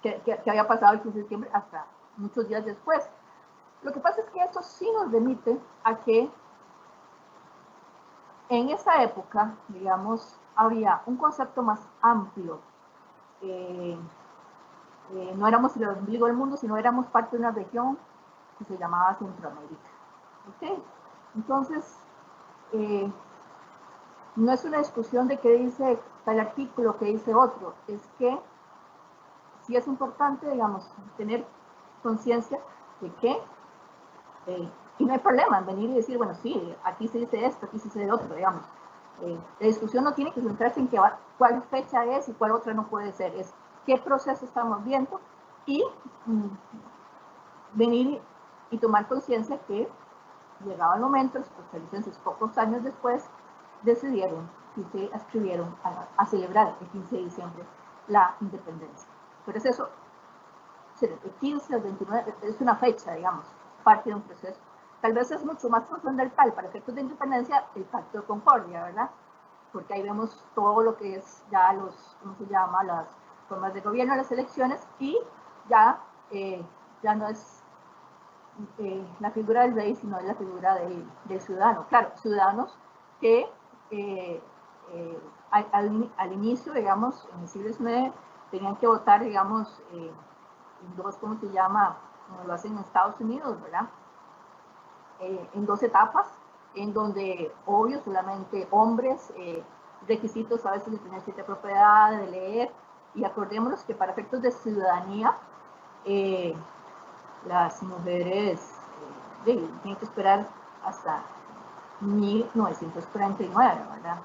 qué había pasado el 15 de septiembre hasta muchos días después. Lo que pasa es que esto sí nos remite a que en esa época, digamos, había un concepto más amplio. No éramos el ombligo del mundo, sino éramos parte de una región que se llamaba Centroamérica. ¿Okay? Entonces, no es una discusión de qué dice tal artículo, qué dice otro, es que sí es importante, digamos, tener conciencia de que, y no hay problema en venir y decir, bueno, sí, aquí se dice esto, aquí se dice el otro, digamos. La discusión no tiene que centrarse en cuál fecha es y cuál otra no puede ser, es qué proceso estamos viendo y venir y tomar conciencia que llegado el momento, los costarricenses pocos años después decidieron y se adscribieron a celebrar el 15 de diciembre la independencia. Pero es eso, el 15 o el 29 es una fecha, digamos, parte de un proceso. Tal vez es mucho más trascendental para efectos de independencia el Pacto de Concordia, ¿verdad? Porque ahí vemos todo lo que es ya ¿cómo se llama? Las formas de gobierno, las elecciones, y ya no es la figura del rey, sino es la figura del ciudadano. Claro, ciudadanos que al inicio, digamos, en el siglo XIX, tenían que votar, digamos, en dos, ¿cómo se llama? Como lo hacen en Estados Unidos, ¿verdad? En dos etapas, en donde, obvio, solamente hombres, requisitos a veces de tener cierta propiedad, de leer, y acordémonos que para efectos de ciudadanía, las mujeres tienen que esperar hasta 1949, ¿verdad?,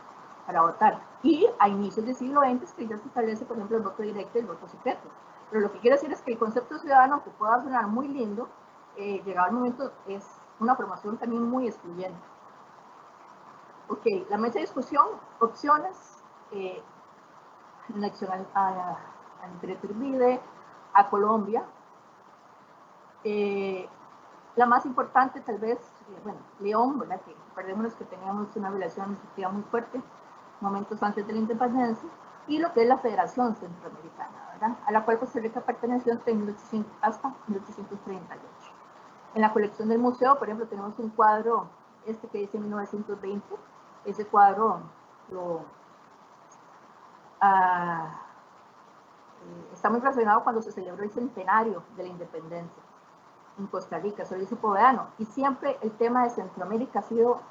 para votar. Y a inicios del siglo XX que ya se establece, por ejemplo, el voto directo y el voto secreto. Pero lo que quiero decir es que el concepto ciudadano, que pueda sonar muy lindo, llegado el momento es una formación también muy excluyente. Ok, la mesa de discusión, opciones, elección al Imperio Iturbide, a Colombia. La más importante tal vez, bueno, León, ¿verdad? Que perdemos que teníamos una relación muy fuerte momentos antes de la independencia, y lo que es la Federación Centroamericana, ¿verdad? A la cual Costa Rica perteneció hasta 1838. En la colección del museo, por ejemplo, tenemos un cuadro, este que dice 1920, ese cuadro está muy relacionado cuando se celebró el centenario de la independencia en Costa Rica, Solís Povedano, y siempre el tema de Centroamérica ha sido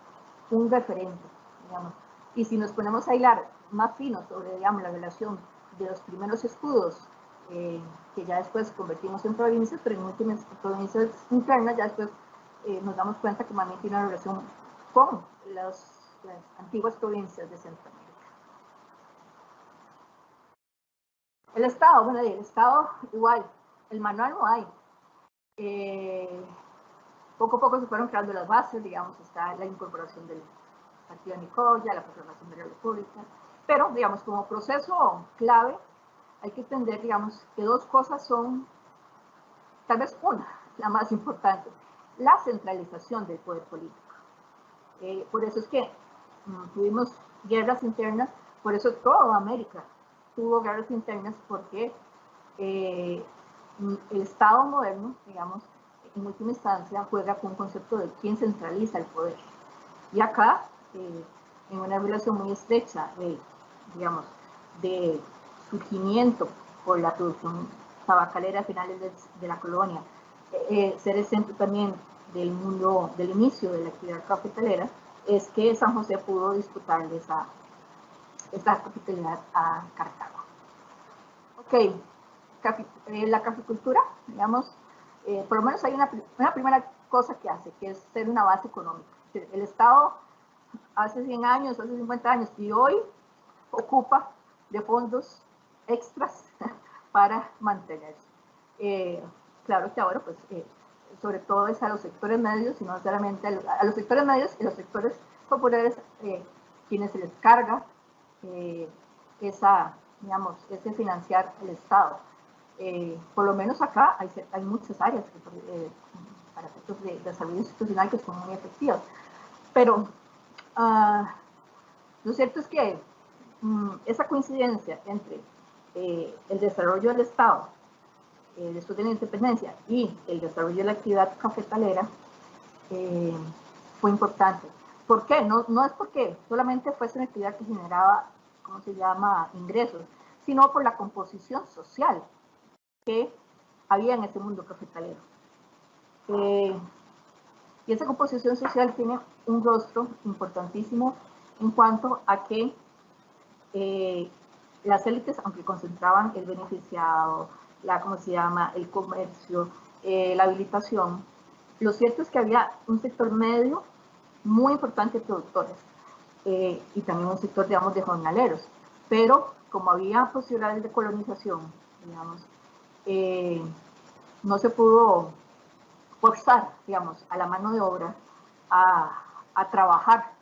un referente, digamos. Y si nos ponemos a hilar más fino sobre, digamos, la relación de los primeros escudos, que ya después convertimos en provincias, pero en últimas provincias internas, ya después nos damos cuenta que también tiene una relación con las antiguas provincias de Centroamérica. El Estado, bueno, el Estado igual, el manual no hay. Poco a poco se fueron creando las bases, digamos, está la incorporación del Partido de Nicoya, la proclamación de la República, pero, digamos, como proceso clave, hay que entender, digamos, que dos cosas son, tal vez una, la más importante, la centralización del poder político. Por eso es que tuvimos guerras internas, por eso toda América tuvo guerras internas, porque el Estado moderno, digamos, en última instancia, juega con un concepto de quién centraliza el poder. Y acá, en una relación muy estrecha, digamos, de surgimiento por la producción tabacalera a finales de la colonia, ser el centro también del mundo, del inicio de la actividad cafetalera, es que San José pudo disputarle esa capitalidad a Cartago. Ok, la caficultura, digamos, por lo menos hay una primera cosa que hace, que es ser una base económica. El Estado hace 100 años, hace 50 años y hoy ocupa de fondos extras para mantenerse. Claro que ahora, pues, sobre todo es a los sectores medios, y no solamente a los sectores medios y los sectores populares, quienes se les carga digamos, ese financiar el Estado. Por lo menos acá hay muchas áreas para efectos de desarrollo institucional que son muy efectivas. Pero lo cierto es que esa coincidencia entre el desarrollo del Estado después de la independencia y el desarrollo de la actividad cafetalera fue importante. ¿Por qué? No es porque solamente fuese una actividad que generaba, ¿cómo se llama?, ingresos, sino por la composición social que había en ese mundo cafetalero. Y esa composición social tiene un rostro importantísimo en cuanto a que las élites, aunque concentraban el beneficiado, ¿cómo se llama?, el comercio, la habilitación, lo cierto es que había un sector medio muy importante de productores y también un sector, digamos, de jornaleros. Pero como había posibilidades de colonización, digamos, no se pudo forzar, digamos, a la mano de obra a trabajar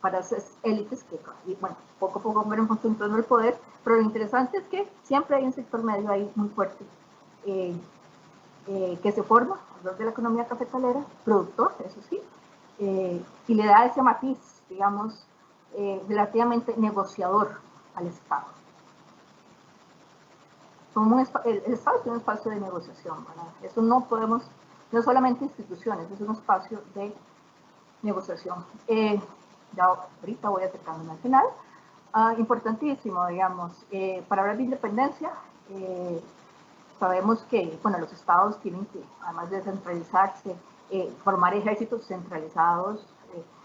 para esas élites que, bueno, poco a poco fueron concentrando el poder, pero lo interesante es que siempre hay un sector medio ahí muy fuerte que se forma alrededor de la economía cafetalera, productor, eso sí, y le da ese matiz, digamos, relativamente negociador al Estado. El Estado es un espacio de negociación, ¿verdad? Eso no podemos, no solamente instituciones, es un espacio de negociación. Ya ahorita voy acercándome al final. Importantísimo, digamos, para hablar de independencia, sabemos que, bueno, los estados tienen que, además de centralizarse, formar ejércitos centralizados,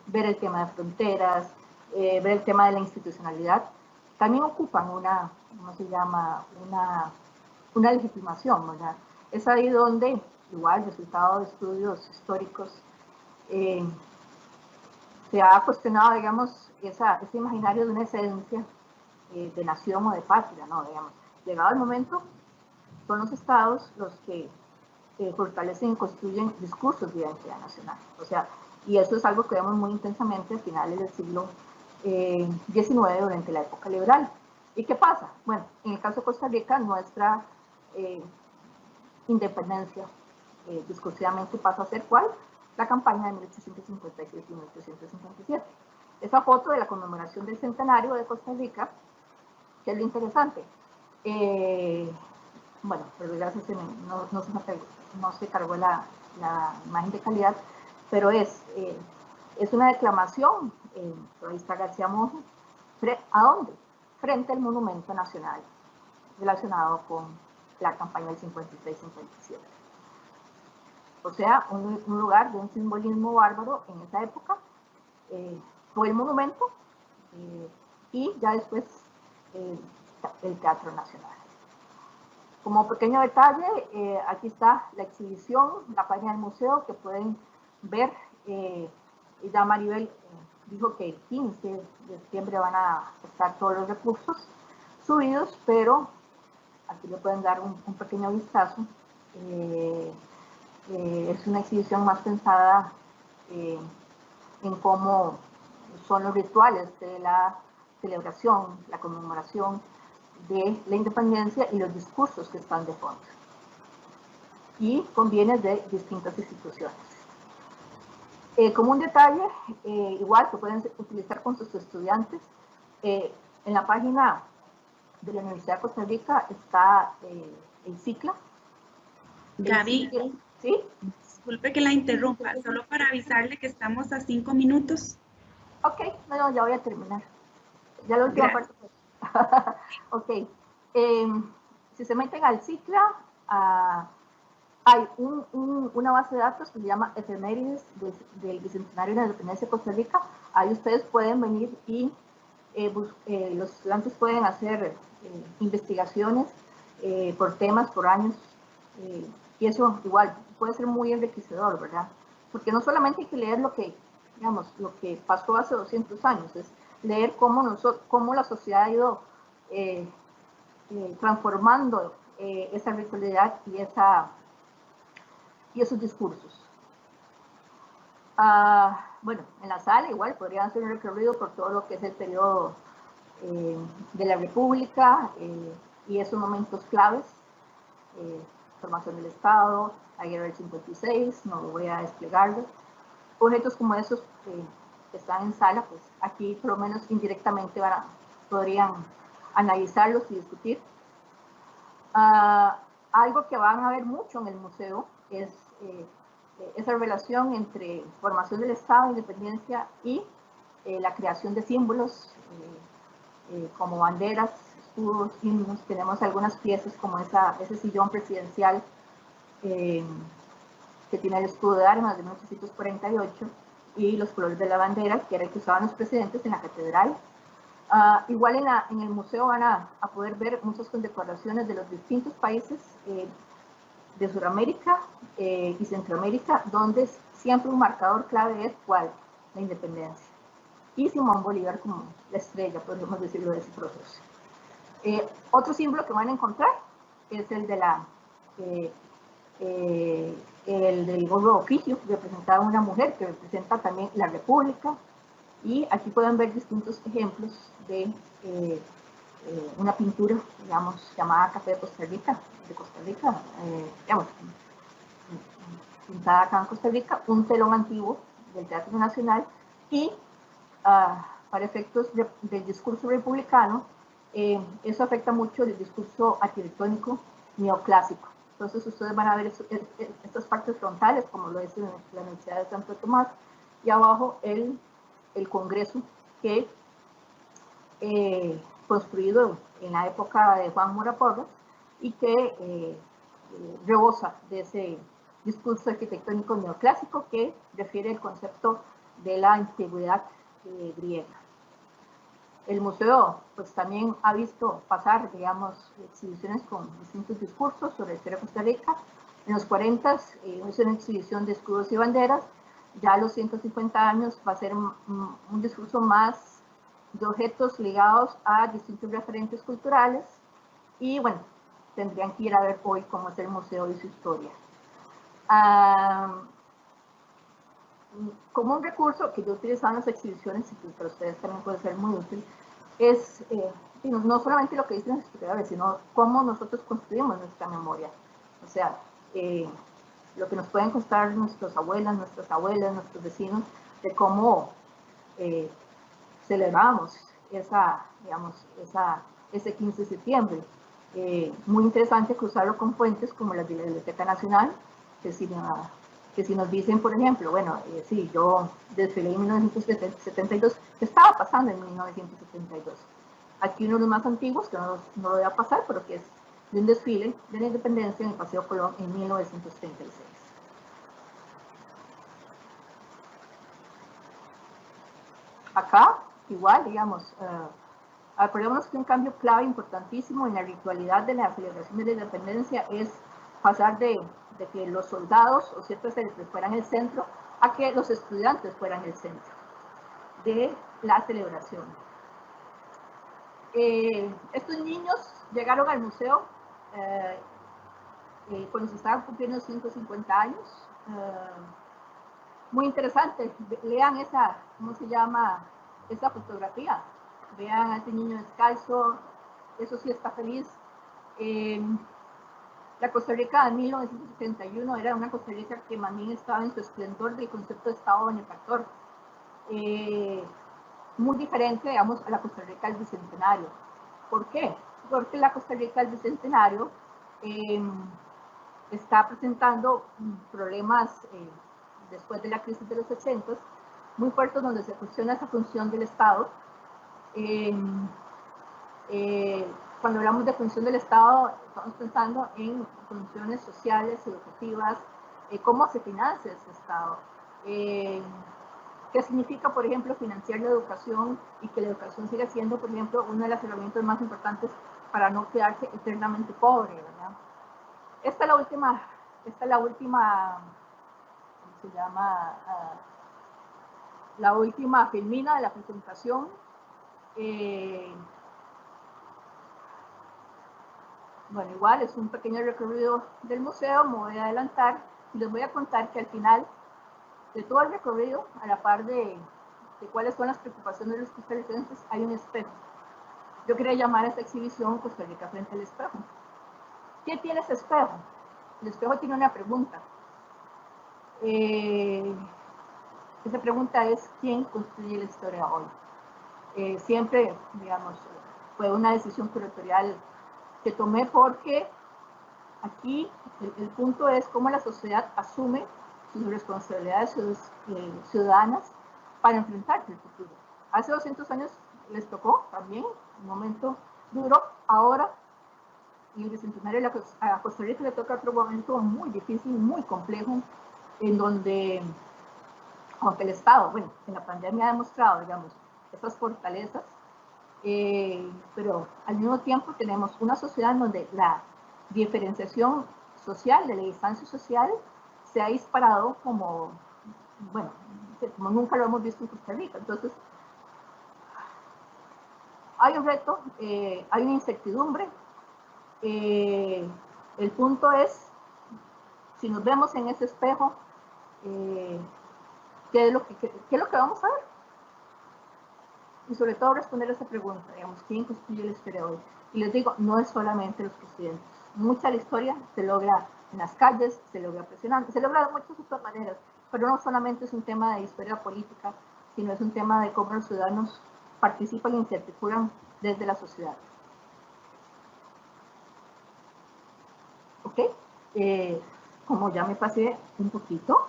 ver el tema de fronteras, ver el tema de la institucionalidad. También ocupan una, ¿cómo se llama?, una legitimación, ¿verdad? Es ahí donde, igual, resultado de estudios históricos, se ha cuestionado, digamos, ese imaginario de una esencia de nación o de patria, ¿no? Digamos, llegado el momento, son los estados los que fortalecen y construyen discursos de identidad nacional. O sea, y eso es algo que vemos muy intensamente a finales del siglo XIX, durante la época liberal. ¿Y qué pasa? Bueno, en el caso de Costa Rica, nuestra independencia discursivamente pasa a ser ¿cuál? La campaña de 1856 y 1857. esa foto de la conmemoración del centenario de Costa Rica, que es lo interesante. Bueno, pero gracias no se cargó la imagen de calidad, pero es una declamación, por ahí está García Monge, ¿a dónde? Frente al Monumento Nacional, relacionado con la campaña del 56-57. O sea, un lugar de un simbolismo bárbaro en esa época, fue el monumento, y ya después el Teatro Nacional. Como pequeño detalle, aquí está la exhibición, la página del museo, que pueden ver. Ya Maribel dijo que el 15 de septiembre van a estar todos los recursos subidos, pero aquí le pueden dar un pequeño vistazo. Es una exhibición más pensada en cómo son los rituales de la celebración, la conmemoración de la independencia y los discursos que están de fondo. Y con bienes de distintas instituciones. Como un detalle, igual que pueden utilizar con sus estudiantes, en la página de la Universidad de Costa Rica está el CICLA. Gaby, ¿sí? Disculpe que la interrumpa, solo para avisarle que estamos a 5 minutos. Ok, no, ya voy a terminar. Ya la última parte. Ok. Si se meten al CICLA, hay una base de datos que se llama Efemérides del Bicentenario de la Independencia de Costa Rica. Ahí ustedes pueden venir y los estudiantes pueden hacer investigaciones por temas, por años, y eso igual puede ser muy enriquecedor, ¿verdad? Porque no solamente hay que leer lo que, digamos, lo que pasó hace 200 años, es leer cómo la sociedad ha ido transformando esa ritualidad y esos discursos. Bueno, en la sala igual podrían hacer un recorrido por todo lo que es el periodo de la República y esos momentos claves, formación del Estado, la guerra del 56, no voy a desplegarlo. Objetos como esos que están en sala, pues aquí por lo menos indirectamente podrían analizarlos y discutir. Algo que van a ver mucho en el museo es esa relación entre formación del Estado, independencia y la creación de símbolos como banderas, escudos, himnos. Tenemos algunas piezas como ese sillón presidencial que tiene el escudo de armas de 1848 y los colores de la bandera, que era el que usaban los presidentes en la catedral. Igual en el museo van a poder ver muchas condecoraciones de los distintos países de Sudamérica y Centroamérica, donde siempre un marcador clave es ¿cuál? La independencia. Y Simón Bolívar como la estrella, podríamos decirlo, de ese proceso. Otro símbolo que van a encontrar es el de el del gorro oficio, representado a una mujer, que representa también la República. Y aquí pueden ver distintos ejemplos de una pintura, digamos, llamada Café de Costa Rica, digamos, pintada acá en Costa Rica, un telón antiguo del Teatro Nacional y para efectos del discurso republicano, eso afecta mucho el discurso arquitectónico neoclásico. Entonces ustedes van a ver estas partes frontales, como lo es la Universidad de Santo Tomás, y abajo el Congreso que construido en la época de Juan Mora Porras y que rebosa de ese discurso arquitectónico neoclásico que refiere al concepto de la antigüedad griega. El museo pues también ha visto pasar, digamos, exhibiciones con distintos discursos sobre la historia de Costa Rica. En los 40 es una exhibición de escudos y banderas. Ya a los 150 años va a ser un discurso más de objetos ligados a distintos referentes culturales y bueno, tendrían que ir a ver hoy cómo es el museo y su historia. Como un recurso que yo he utilizado en las exhibiciones y que para ustedes también puede ser muy útil, es no solamente lo que dicen los historiadores, sino cómo nosotros construimos nuestra memoria. O sea, lo que nos pueden contar nuestras abuelas, nuestros vecinos, de cómo celebramos ese 15 de septiembre. Muy interesante cruzarlo con fuentes como la de la Biblioteca Nacional, que si nos dicen, por ejemplo, bueno, sí, yo desfilé en 1972, ¿qué estaba pasando en 1972? Aquí uno de los más antiguos, que no lo voy a pasar, pero que es de un desfile de la independencia en el Paseo Colón en 1936. Acá, igual, digamos, acordémonos que un cambio clave importantísimo en la ritualidad de la celebración de la independencia es pasar de que los soldados o ciertas élites fueran el centro a que los estudiantes fueran el centro de la celebración. Estos niños llegaron al museo cuando se estaban cumpliendo 150 años. Muy interesante, lean esa, ¿cómo se llama? Esa fotografía. Vean a ese niño descalzo, eso sí está feliz. La Costa Rica de 1971 era una Costa Rica que más bien estaba en su esplendor del concepto de Estado benefactor. Muy diferente, digamos, a la Costa Rica del Bicentenario. ¿Por qué? Porque la Costa Rica del Bicentenario está presentando problemas después de la crisis de los 80 muy fuertes, donde se cuestiona esa función del Estado. Cuando hablamos de función del Estado, estamos pensando en funciones sociales, educativas, cómo se financia ese Estado. ¿Qué significa, por ejemplo, financiar la educación y que la educación siga siendo, por ejemplo, una de las herramientas más importantes para no quedarse eternamente pobre, ¿verdad? Esta es la última, ¿cómo se llama? La última filmina de la presentación. Bueno, igual es un pequeño recorrido del museo, me voy a adelantar y les voy a contar que al final de todo el recorrido, a la par de cuáles son las preocupaciones de los costarricenses, hay un espejo. Yo quería llamar a esta exhibición Costa Rica frente al espejo. ¿Qué tiene ese espejo? El espejo tiene una pregunta. Esa pregunta es, ¿quién construye la historia hoy? Siempre, digamos, fue una decisión curatorial que tomé porque aquí el punto es cómo la sociedad asume sus responsabilidades ciudadanas para enfrentarse al futuro. Hace 200 años les tocó también un momento duro, ahora en el bicentenario a Costa Rica le toca otro momento muy difícil, muy complejo, en donde, aunque el Estado, bueno, en la pandemia ha demostrado, digamos, esas fortalezas, pero al mismo tiempo tenemos una sociedad en donde la diferenciación social, de la distancia social, se ha disparado como, bueno, como nunca lo hemos visto en Costa Rica. Entonces, hay un reto, hay una incertidumbre. El punto es, si nos vemos en ese espejo, ¿qué es lo que vamos a ver? Y sobre todo responder a esa pregunta, digamos, ¿quién construye la historia hoy? Y les digo, no es solamente los presidentes. Mucha de la historia se logra en las calles, se logra presionando, se logra de muchas otras maneras, pero no solamente es un tema de historia política, sino es un tema de cómo los ciudadanos participan y se articulan desde la sociedad. ¿Ok? Como ya me pasé un poquito,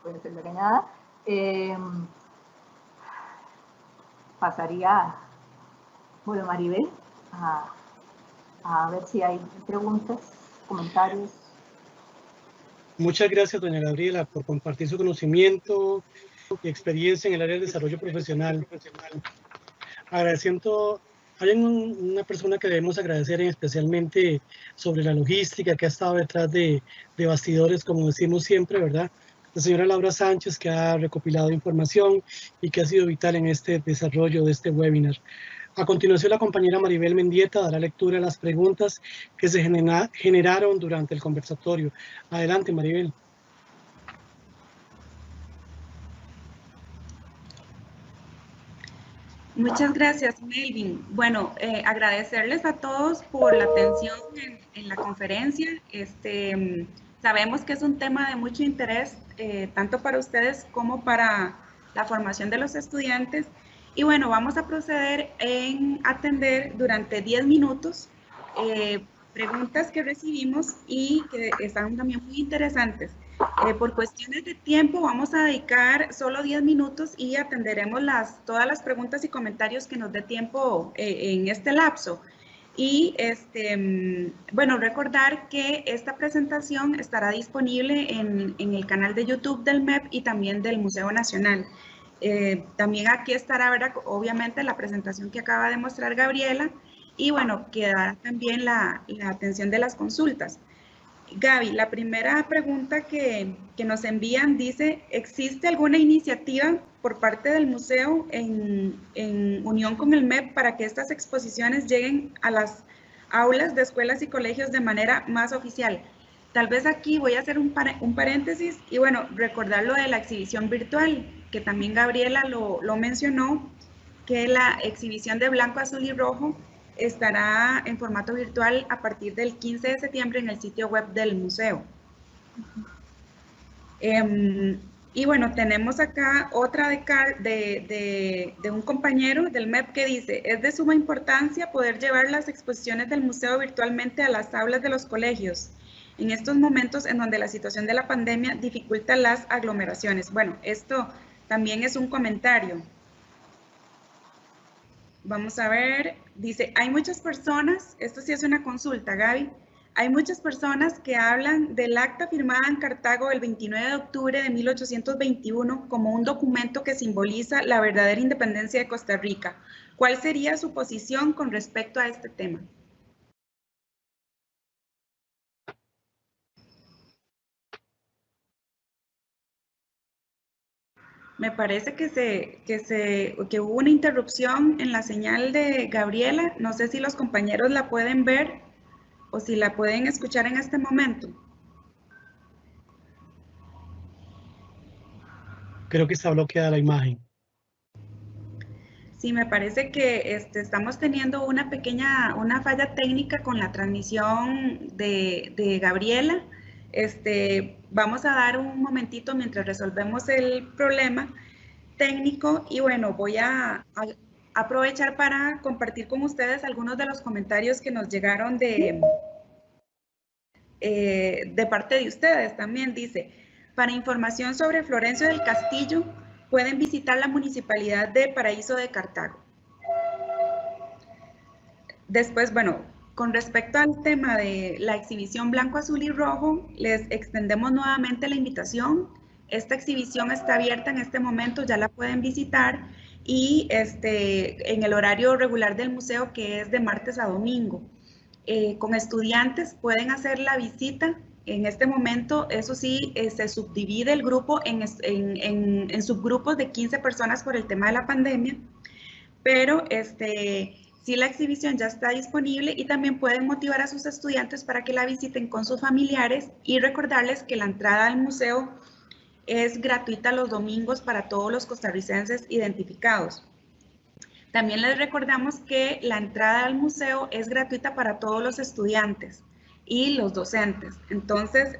voy a hacer la regañada, pasaría, bueno, Maribel, a ver si hay preguntas, comentarios. Muchas gracias, doña Gabriela, por compartir su conocimiento y experiencia en el área de desarrollo profesional. Agradeciendo, hay una persona que debemos agradecer especialmente sobre la logística que ha estado detrás de bastidores, como decimos siempre, ¿verdad? La señora Laura Sánchez, que ha recopilado información y que ha sido vital en este desarrollo de este webinar. A continuación, la compañera Maribel Mendieta dará lectura a las preguntas que se generaron durante el conversatorio. Adelante, Maribel. Muchas gracias, Melvin. Bueno, agradecerles a todos por la atención en la conferencia. Sabemos que es un tema de mucho interés, tanto para ustedes como para la formación de los estudiantes. Y bueno, vamos a proceder en atender durante 10 minutos preguntas que recibimos y que están también muy interesantes. Por cuestiones de tiempo vamos a dedicar solo 10 minutos y atenderemos todas las preguntas y comentarios que nos dé tiempo en este lapso. Y bueno, recordar que esta presentación estará disponible en el canal de YouTube del MEP y también del Museo Nacional. También aquí estará, ¿verdad?, obviamente la presentación que acaba de mostrar Gabriela, y bueno, quedará también la atención de las consultas. Gaby, la primera pregunta que nos envían dice, ¿existe alguna iniciativa por parte del museo en unión con el MEP para que estas exposiciones lleguen a las aulas de escuelas y colegios de manera más oficial? Tal vez aquí voy a hacer un paréntesis y bueno, recordar lo de la exhibición virtual, que también Gabriela lo mencionó, que la exhibición de blanco, azul y rojo estará en formato virtual a partir del 15 de septiembre en el sitio web del museo. Y bueno, tenemos acá otra de un compañero del MEP que dice, es de suma importancia poder llevar las exposiciones del museo virtualmente a las aulas de los colegios en estos momentos en donde la situación de la pandemia dificulta las aglomeraciones. Bueno, esto también es un comentario. Vamos a ver, dice, hay muchas personas, esto sí es una consulta, Gaby, hay muchas personas que hablan del acta firmada en Cartago el 29 de octubre de 1821 como un documento que simboliza la verdadera independencia de Costa Rica. ¿Cuál sería su posición con respecto a este tema? Me parece que hubo una interrupción en la señal de Gabriela. No sé si los compañeros la pueden ver o si la pueden escuchar en este momento. Creo que está bloqueada la imagen. Sí, me parece que estamos teniendo una falla técnica con la transmisión de Gabriela. Vamos a dar un momentito mientras resolvemos el problema técnico y bueno, voy a aprovechar para compartir con ustedes algunos de los comentarios que nos llegaron de parte de ustedes. También dice, para información sobre Florencio del Castillo, pueden visitar la Municipalidad de Paraíso de Cartago. Después, bueno, con respecto al tema de la exhibición blanco, azul y rojo, les extendemos nuevamente la invitación. Esta exhibición está abierta en este momento, ya la pueden visitar y en el horario regular del museo, que es de martes a domingo. Con estudiantes pueden hacer la visita. En este momento, eso sí, se subdivide el grupo en subgrupos de 15 personas por el tema de la pandemia, pero sí, la exhibición ya está disponible y también pueden motivar a sus estudiantes para que la visiten con sus familiares y recordarles que la entrada al museo es gratuita los domingos para todos los costarricenses identificados. También les recordamos que la entrada al museo es gratuita para todos los estudiantes y los docentes. Entonces,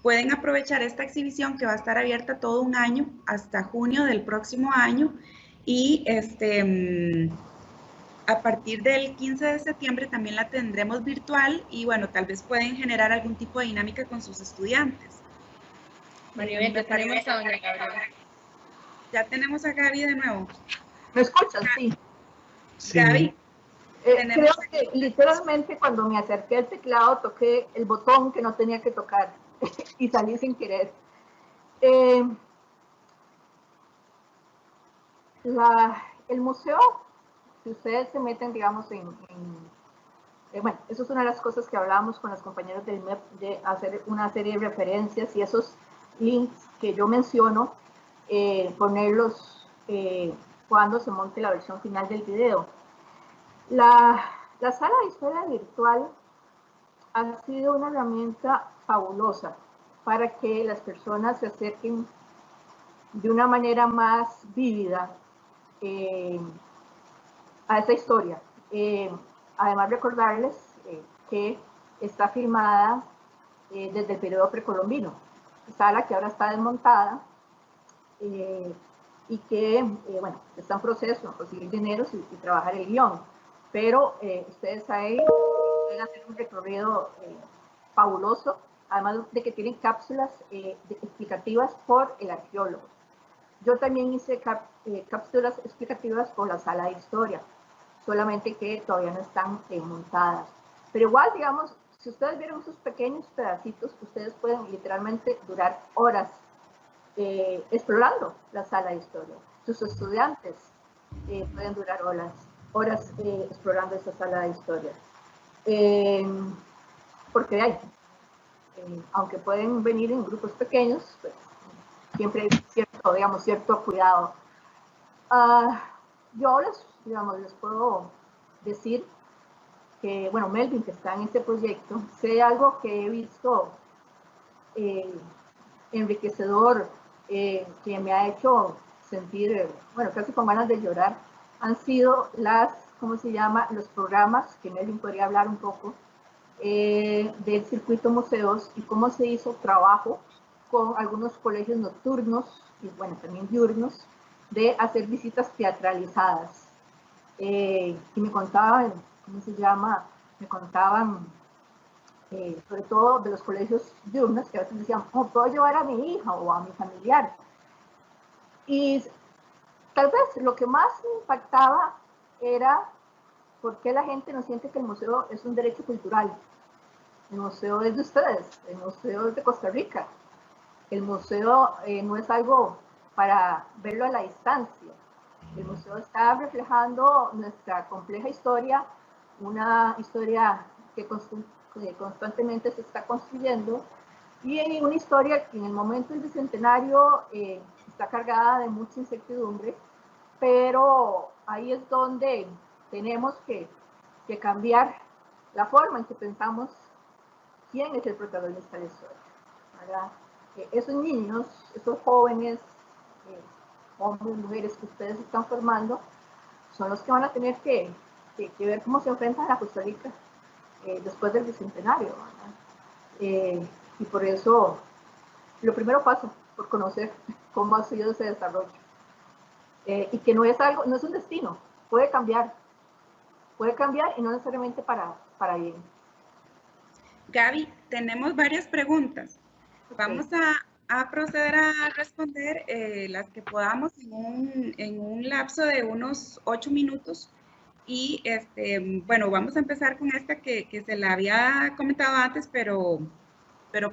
pueden aprovechar esta exhibición que va a estar abierta todo un año, hasta junio del próximo año, y a partir del 15 de septiembre también la tendremos virtual y bueno, tal vez pueden generar algún tipo de dinámica con sus estudiantes. Maribel, ya tenemos a doña Gabriela. Ya tenemos a Gaby de nuevo. ¿Me escuchas? Sí. Sí. Gaby. Creo que literalmente cuando me acerqué al teclado toqué el botón que no tenía que tocar y salí sin querer. El museo, si ustedes se meten, digamos, bueno, eso es una de las cosas que hablábamos con los compañeros del MEP, de hacer una serie de referencias y esos links que yo menciono, ponerlos cuando se monte la versión final del video. La sala de historia virtual ha sido una herramienta fabulosa para que las personas se acerquen de una manera más vívida a esa historia. Además, recordarles que está filmada desde el periodo precolombino, sala que ahora está desmontada, y que, bueno, está en proceso, conseguir dinero y trabajar el guión. Pero ustedes ahí pueden hacer un recorrido fabuloso, además de que tienen cápsulas explicativas por el arqueólogo. Yo también hice cápsulas explicativas por la sala de historia, solamente que todavía no están montadas. Pero igual, digamos, si ustedes vieron esos pequeños pedacitos, ustedes pueden literalmente durar horas explorando la sala de historia. Sus estudiantes pueden durar horas explorando esa sala de historia. Porque hay, aunque pueden venir en grupos pequeños, pues, siempre hay cierto cuidado. Yo ahora, les puedo decir que, bueno, Melvin, que está en este proyecto, sé algo que he visto enriquecedor, que me ha hecho sentir, bueno, casi con ganas de llorar, han sido los programas, que Melvin podría hablar un poco, del circuito museos y cómo se hizo trabajo con algunos colegios nocturnos y, bueno, también diurnos, de hacer visitas teatralizadas. Y me contaban, me contaban sobre todo de los colegios diurnos, que a veces decían, oh, puedo llevar a mi hija o a mi familiar. Y tal vez lo que más me impactaba era por qué la gente no siente que el museo es un derecho cultural. El museo es de ustedes, el museo es de Costa Rica. El museo no es algo para verlo a la distancia. El museo está reflejando nuestra compleja historia, una historia que constantemente se está construyendo, y en una historia que en el momento del bicentenario está cargada de mucha incertidumbre, pero ahí es donde tenemos que cambiar la forma en que pensamos quién es el protagonista de la historia, ¿verdad? Esos niños, esos jóvenes, hombres, mujeres que ustedes están formando, son los que van a tener que ver cómo se enfrentan a Costa Rica después del bicentenario, ¿verdad? Y por eso, lo primero pasa por conocer cómo ha sido ese desarrollo. Y que no es un destino, puede cambiar y no necesariamente para bien. Gaby, tenemos varias preguntas. Okay. Vamos a proceder a responder las que podamos en un lapso de unos 8 minutos. Y bueno, vamos a empezar con esta que se la había comentado antes, pero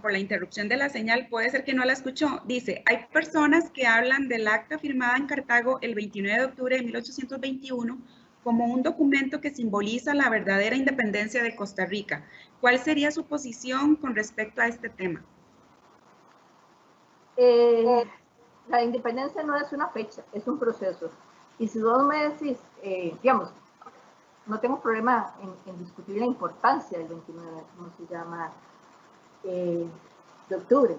por la interrupción de la señal puede ser que no la escuchó. Dice, hay personas que hablan del acta firmada en Cartago el 29 de octubre de 1821 como un documento que simboliza la verdadera independencia de Costa Rica. ¿Cuál sería su posición con respecto a este tema? La independencia no es una fecha, es un proceso. Y si vos me decís, digamos, no tengo problema en discutir la importancia del 29, ¿cómo se llama? De octubre.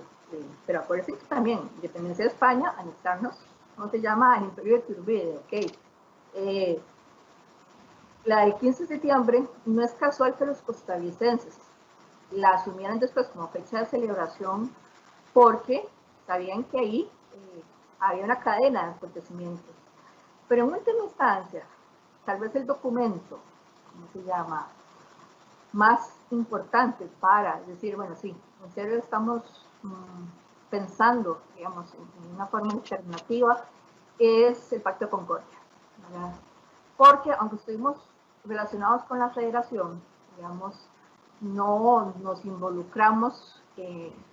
Pero acuérdense que también, independencia de España, anexarnos, ¿cómo se llama? Al Imperio de Iturbide, ¿ok? La del 15 de septiembre no es casual que los costarricenses la asumieran después como fecha de celebración porque sabían que ahí había una cadena de acontecimientos. Pero en última instancia, tal vez el documento, ¿cómo se llama?, más importante para decir, bueno, sí, en serio estamos pensando, digamos, en una forma alternativa, es el Pacto de Concordia, ¿verdad? Porque aunque estuvimos relacionados con la federación, digamos, no nos involucramos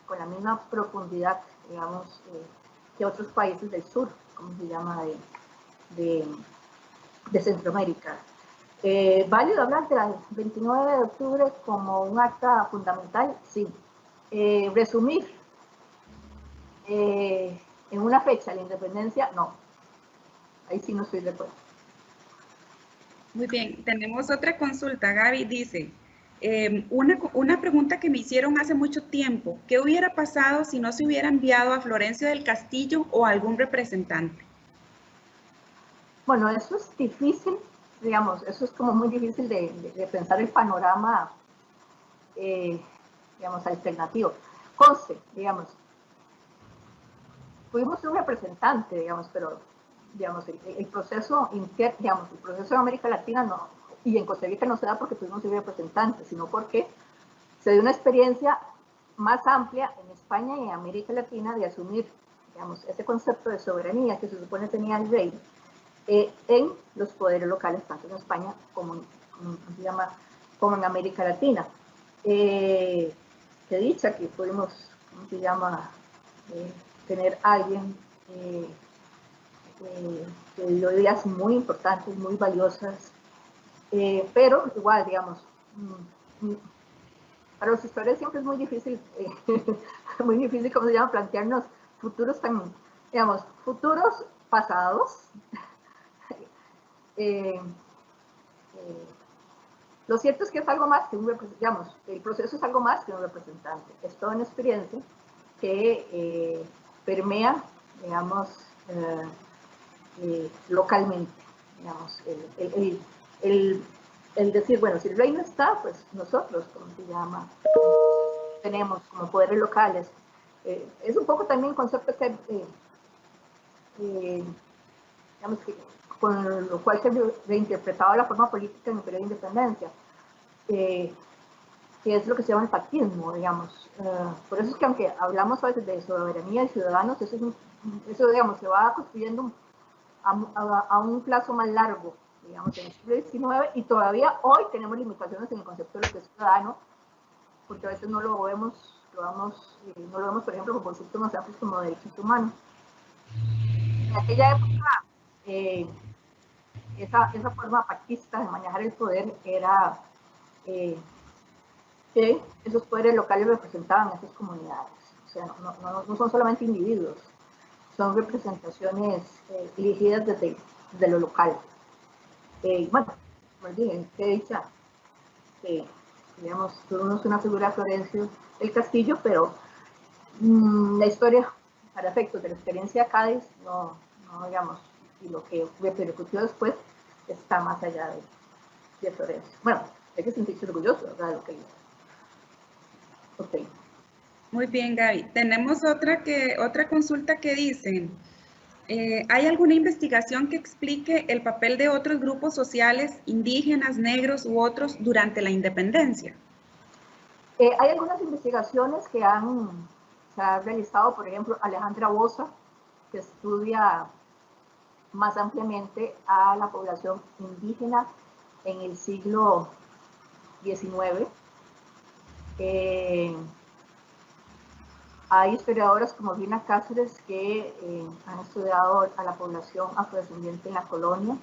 con la misma profundidad, digamos, que otros países del sur, como se llama, de Centroamérica. ¿Válido hablar del 29 de octubre como un acta fundamental? Sí. Resumir en una fecha la independencia, no. Ahí sí no estoy de acuerdo. Muy bien, tenemos otra consulta. Gaby dice, una pregunta que me hicieron hace mucho tiempo, ¿qué hubiera pasado si no se hubiera enviado a Florencio del Castillo o a algún representante? Bueno, eso es difícil, digamos, eso es como muy difícil de pensar el panorama, digamos, alternativo. Conste, digamos, fuimos un representante, digamos, pero digamos, el proceso digamos, el proceso en América Latina no, y en Costa Rica no se da porque tuvimos un representante, sino porque se dio una experiencia más amplia en España y en América Latina de asumir, digamos, ese concepto de soberanía que se supone tenía el rey en los poderes locales, tanto en España como en América Latina. Qué dicha que pudimos, tener a alguien que dio ideas muy importantes, muy valiosas, pero igual, digamos, para los historiadores siempre es muy difícil, ¿cómo se llama?, plantearnos futuros tan, digamos, futuros pasados. Lo cierto es que es algo más que un representante, digamos, el proceso es algo más que un representante, es toda una experiencia que permea, digamos, localmente, digamos, el decir, bueno, si el rey no está, pues nosotros, tenemos como poderes locales. Es un poco también un concepto que, digamos, con lo cual se reinterpretaba la forma política en el periodo de independencia, que es lo que se llama el pactismo, digamos. Por eso es que aunque hablamos a veces de soberanía de ciudadanos, eso digamos, se va construyendo a un plazo más largo, digamos, en el siglo XIX, y todavía hoy tenemos limitaciones en el concepto de lo que es ciudadano, porque a veces no lo vemos, por ejemplo, con conceptos más amplios como derechos humanos. En aquella época, esa forma pactista de manejar el poder era que esos poderes locales representaban a esas comunidades. O sea, no son solamente individuos, son representaciones dirigidas desde lo local. Bueno, como dije, qué dicha que, digamos, tuvimos una figura de Florencio del Castillo, pero la historia, para efectos de la experiencia de Cádiz, no digamos, y lo que repercutió después está más allá de Florencio. Bueno, hay que sentirse orgulloso, ¿verdad?, de lo que hizo. Ok. Muy bien, Gaby. Tenemos otra consulta que dicen, ¿hay alguna investigación que explique el papel de otros grupos sociales, indígenas, negros u otros, durante la independencia? Hay algunas investigaciones que se ha realizado, por ejemplo, Alejandra Bosa, que estudia más ampliamente a la población indígena en el siglo XIX. Hay historiadoras como Gina Cáceres que han estudiado a la población afrodescendiente en la colonia,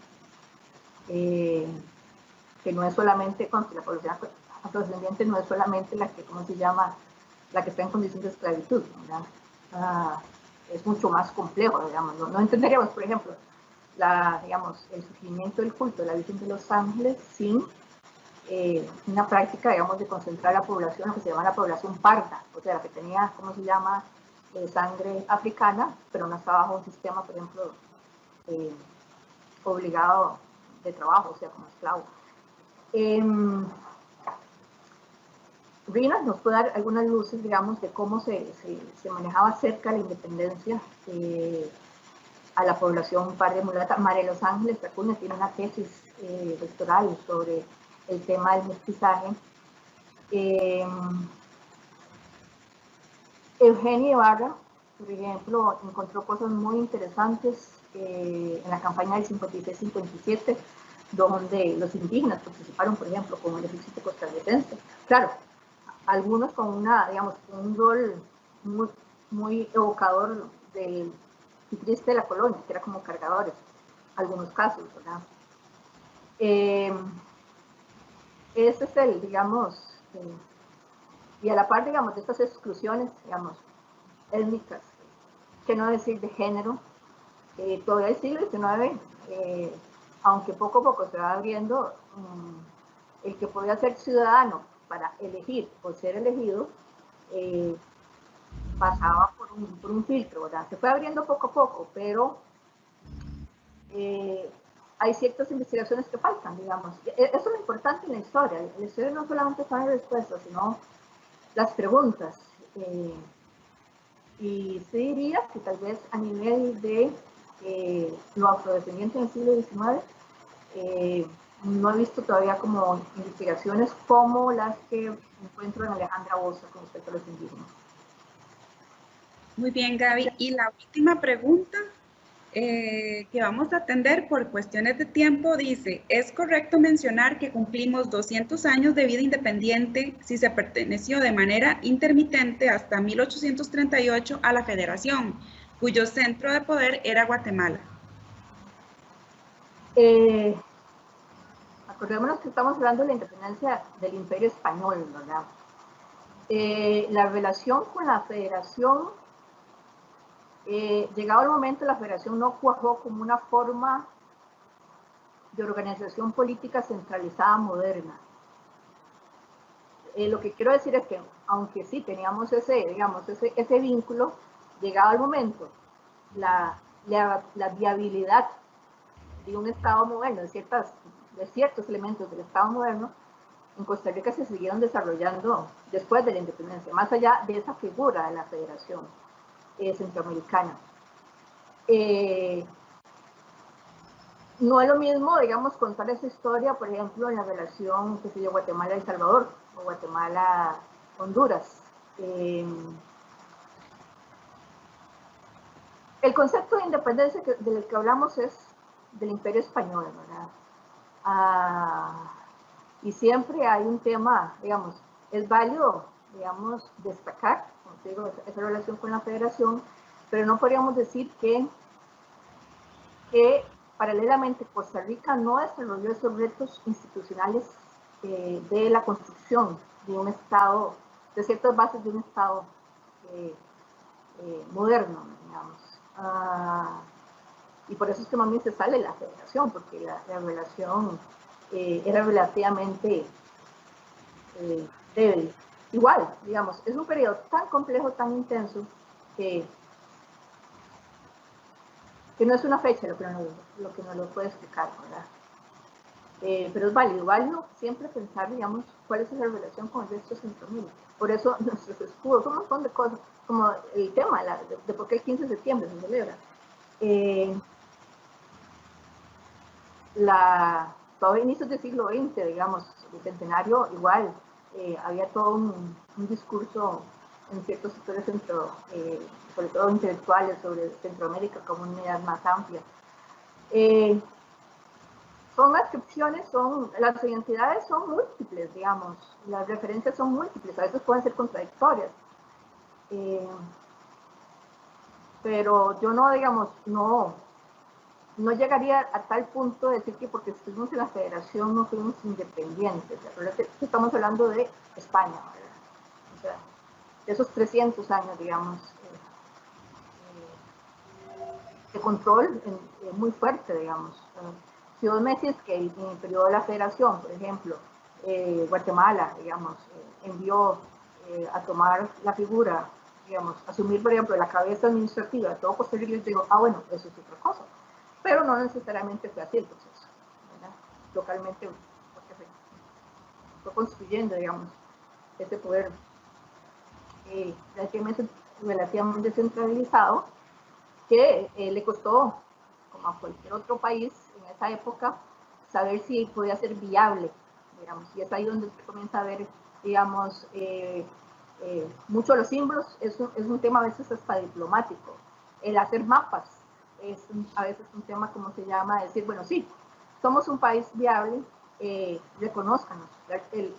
que no es solamente, la población afrodescendiente no es solamente la que, la que está en condición de esclavitud, ¿verdad? Es mucho más complejo, digamos. No entenderíamos, por ejemplo, digamos, el surgimiento del culto de la Virgen de los Ángeles sin una práctica, digamos, de concentrar la población, lo que se llama la población parda, o sea, la que tenía, sangre africana, pero no estaba bajo un sistema, por ejemplo, obligado de trabajo, o sea, como esclavo. Rina nos puede dar algunas luces, digamos, de cómo se manejaba cerca la independencia a la población parda mulata. María de los Ángeles Acuña tiene una tesis doctoral sobre el tema del mestizaje. Eugenia Ibarra, por ejemplo, encontró cosas muy interesantes en la campaña del 56-57, donde los indígenas participaron, por ejemplo, con el ejército costarricense. Claro, algunos con un rol muy evocador del triste de la colonia, que era como cargadores, algunos casos, ¿verdad? Ese es el, digamos, y a la par, digamos, de estas exclusiones, digamos, étnicas, que no decir de género, todavía el siglo XIX, aunque poco a poco se va abriendo, el que podía ser ciudadano para elegir o ser elegido, pasaba por un filtro, ¿verdad? Se fue abriendo poco a poco, pero hay ciertas investigaciones que faltan, digamos. Eso es lo importante en la historia. La historia no solamente son las respuestas, sino las preguntas. Y se diría que tal vez a nivel de lo afrodescendiente en el siglo XIX. No he visto todavía como investigaciones como las que encuentro en Alejandra Bosa con respecto a los indígenas. Muy bien, Gaby. Y la última pregunta que vamos a atender por cuestiones de tiempo dice, ¿es correcto mencionar que cumplimos 200 años de vida independiente si se perteneció de manera intermitente hasta 1838 a la Federación, cuyo centro de poder era Guatemala? Acordémonos que estamos hablando de la independencia del Imperio Español, ¿verdad? La relación con la Federación, llegado el momento, la Federación no cuajó como una forma de organización política centralizada moderna. Lo que quiero decir es que, aunque sí teníamos ese vínculo, llegado el momento, la viabilidad de un Estado moderno, de ciertos elementos del Estado moderno, en Costa Rica se siguieron desarrollando después de la independencia, más allá de esa figura de la Federación centroamericana. No es lo mismo, digamos, contar esa historia, por ejemplo, en la relación, qué sé yo, Guatemala-El Salvador, o Guatemala-Honduras. El concepto de independencia del que hablamos es del Imperio Español, ¿verdad? Y siempre hay un tema, digamos, es válido, digamos, destacar, como te digo, esa relación con la Federación, pero no podríamos decir que paralelamente Costa Rica no desarrolló esos retos institucionales de la construcción de un Estado, de ciertas bases de un Estado moderno, digamos. Y por eso es que más bien se sale la Federación, porque la relación era relativamente débil. Igual, digamos, es un periodo tan complejo, tan intenso, que no es una fecha lo que nos lo puede explicar, ¿verdad? Pero es válido siempre pensar, digamos, cuál es la relación con el resto de Centroamérica. Por eso nuestros escudos, un montón de cosas, como el tema de por qué el 15 de septiembre se celebra. Todo inicios del siglo XX, digamos, el centenario, igual, había todo un discurso en ciertos sectores sobre todo intelectuales, sobre Centroamérica como una unidad más amplia. Son adscripciones, las identidades son múltiples, digamos, las referencias son múltiples, a veces pueden ser contradictorias. Pero yo no, digamos, no llegaría a tal punto de decir que porque estuvimos en la Federación no fuimos independientes. Estamos hablando de España, ¿verdad? O sea, de esos 300 años, digamos, de control muy fuerte, digamos. Si vos me decís que en el periodo de la Federación, por ejemplo, Guatemala, digamos, envió a tomar la figura, digamos, asumir, por ejemplo, la cabeza administrativa de todo Costa Rica, yo digo, bueno, eso es otra cosa. Pero no necesariamente fue así el proceso, ¿verdad? Localmente, porque se fue construyendo, digamos, ese poder relativamente centralizado, que le costó, como a cualquier otro país en esa época, saber si podía ser viable, digamos, y es ahí donde se comienza a ver, digamos, mucho de los símbolos, es un tema a veces hasta diplomático, el hacer mapas, es a veces un tema, como se llama, decir, bueno, sí, somos un país viable, reconózcanos.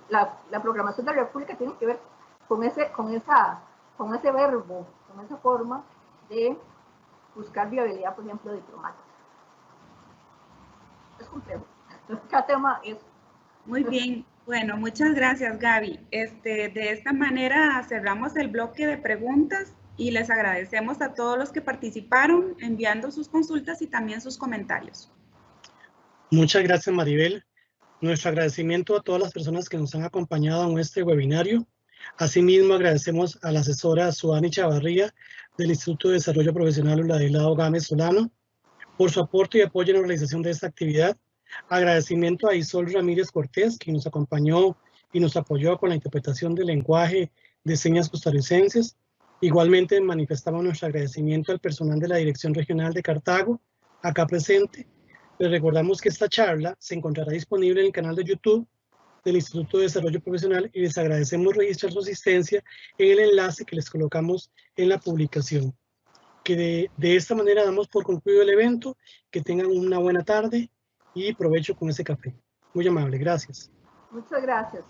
La programación de la República tiene que ver con ese verbo, con esa forma de buscar viabilidad, por ejemplo, diplomática. Es complejo. Cada tema es... Muy bien. Bueno, muchas gracias, Gaby. De esta manera cerramos el bloque de preguntas y les agradecemos a todos los que participaron enviando sus consultas y también sus comentarios. Muchas gracias, Maribel. Nuestro agradecimiento a todas las personas que nos han acompañado en este webinario. Asimismo, agradecemos a la asesora Suani Chavarría del Instituto de Desarrollo Profesional Ladislao Gámez Solano por su aporte y apoyo en la realización de esta actividad. Agradecimiento a Isol Ramírez Cortés, quien nos acompañó y nos apoyó con la interpretación del lenguaje de señas costarricenses. Igualmente manifestamos nuestro agradecimiento al personal de la Dirección Regional de Cartago, acá presente. Les recordamos que esta charla se encontrará disponible en el canal de YouTube del Instituto de Desarrollo Profesional y les agradecemos registrar su asistencia en el enlace que les colocamos en la publicación. Que de esta manera damos por concluido el evento, que tengan una buena tarde y provecho con ese café. Muy amable, gracias. Muchas gracias.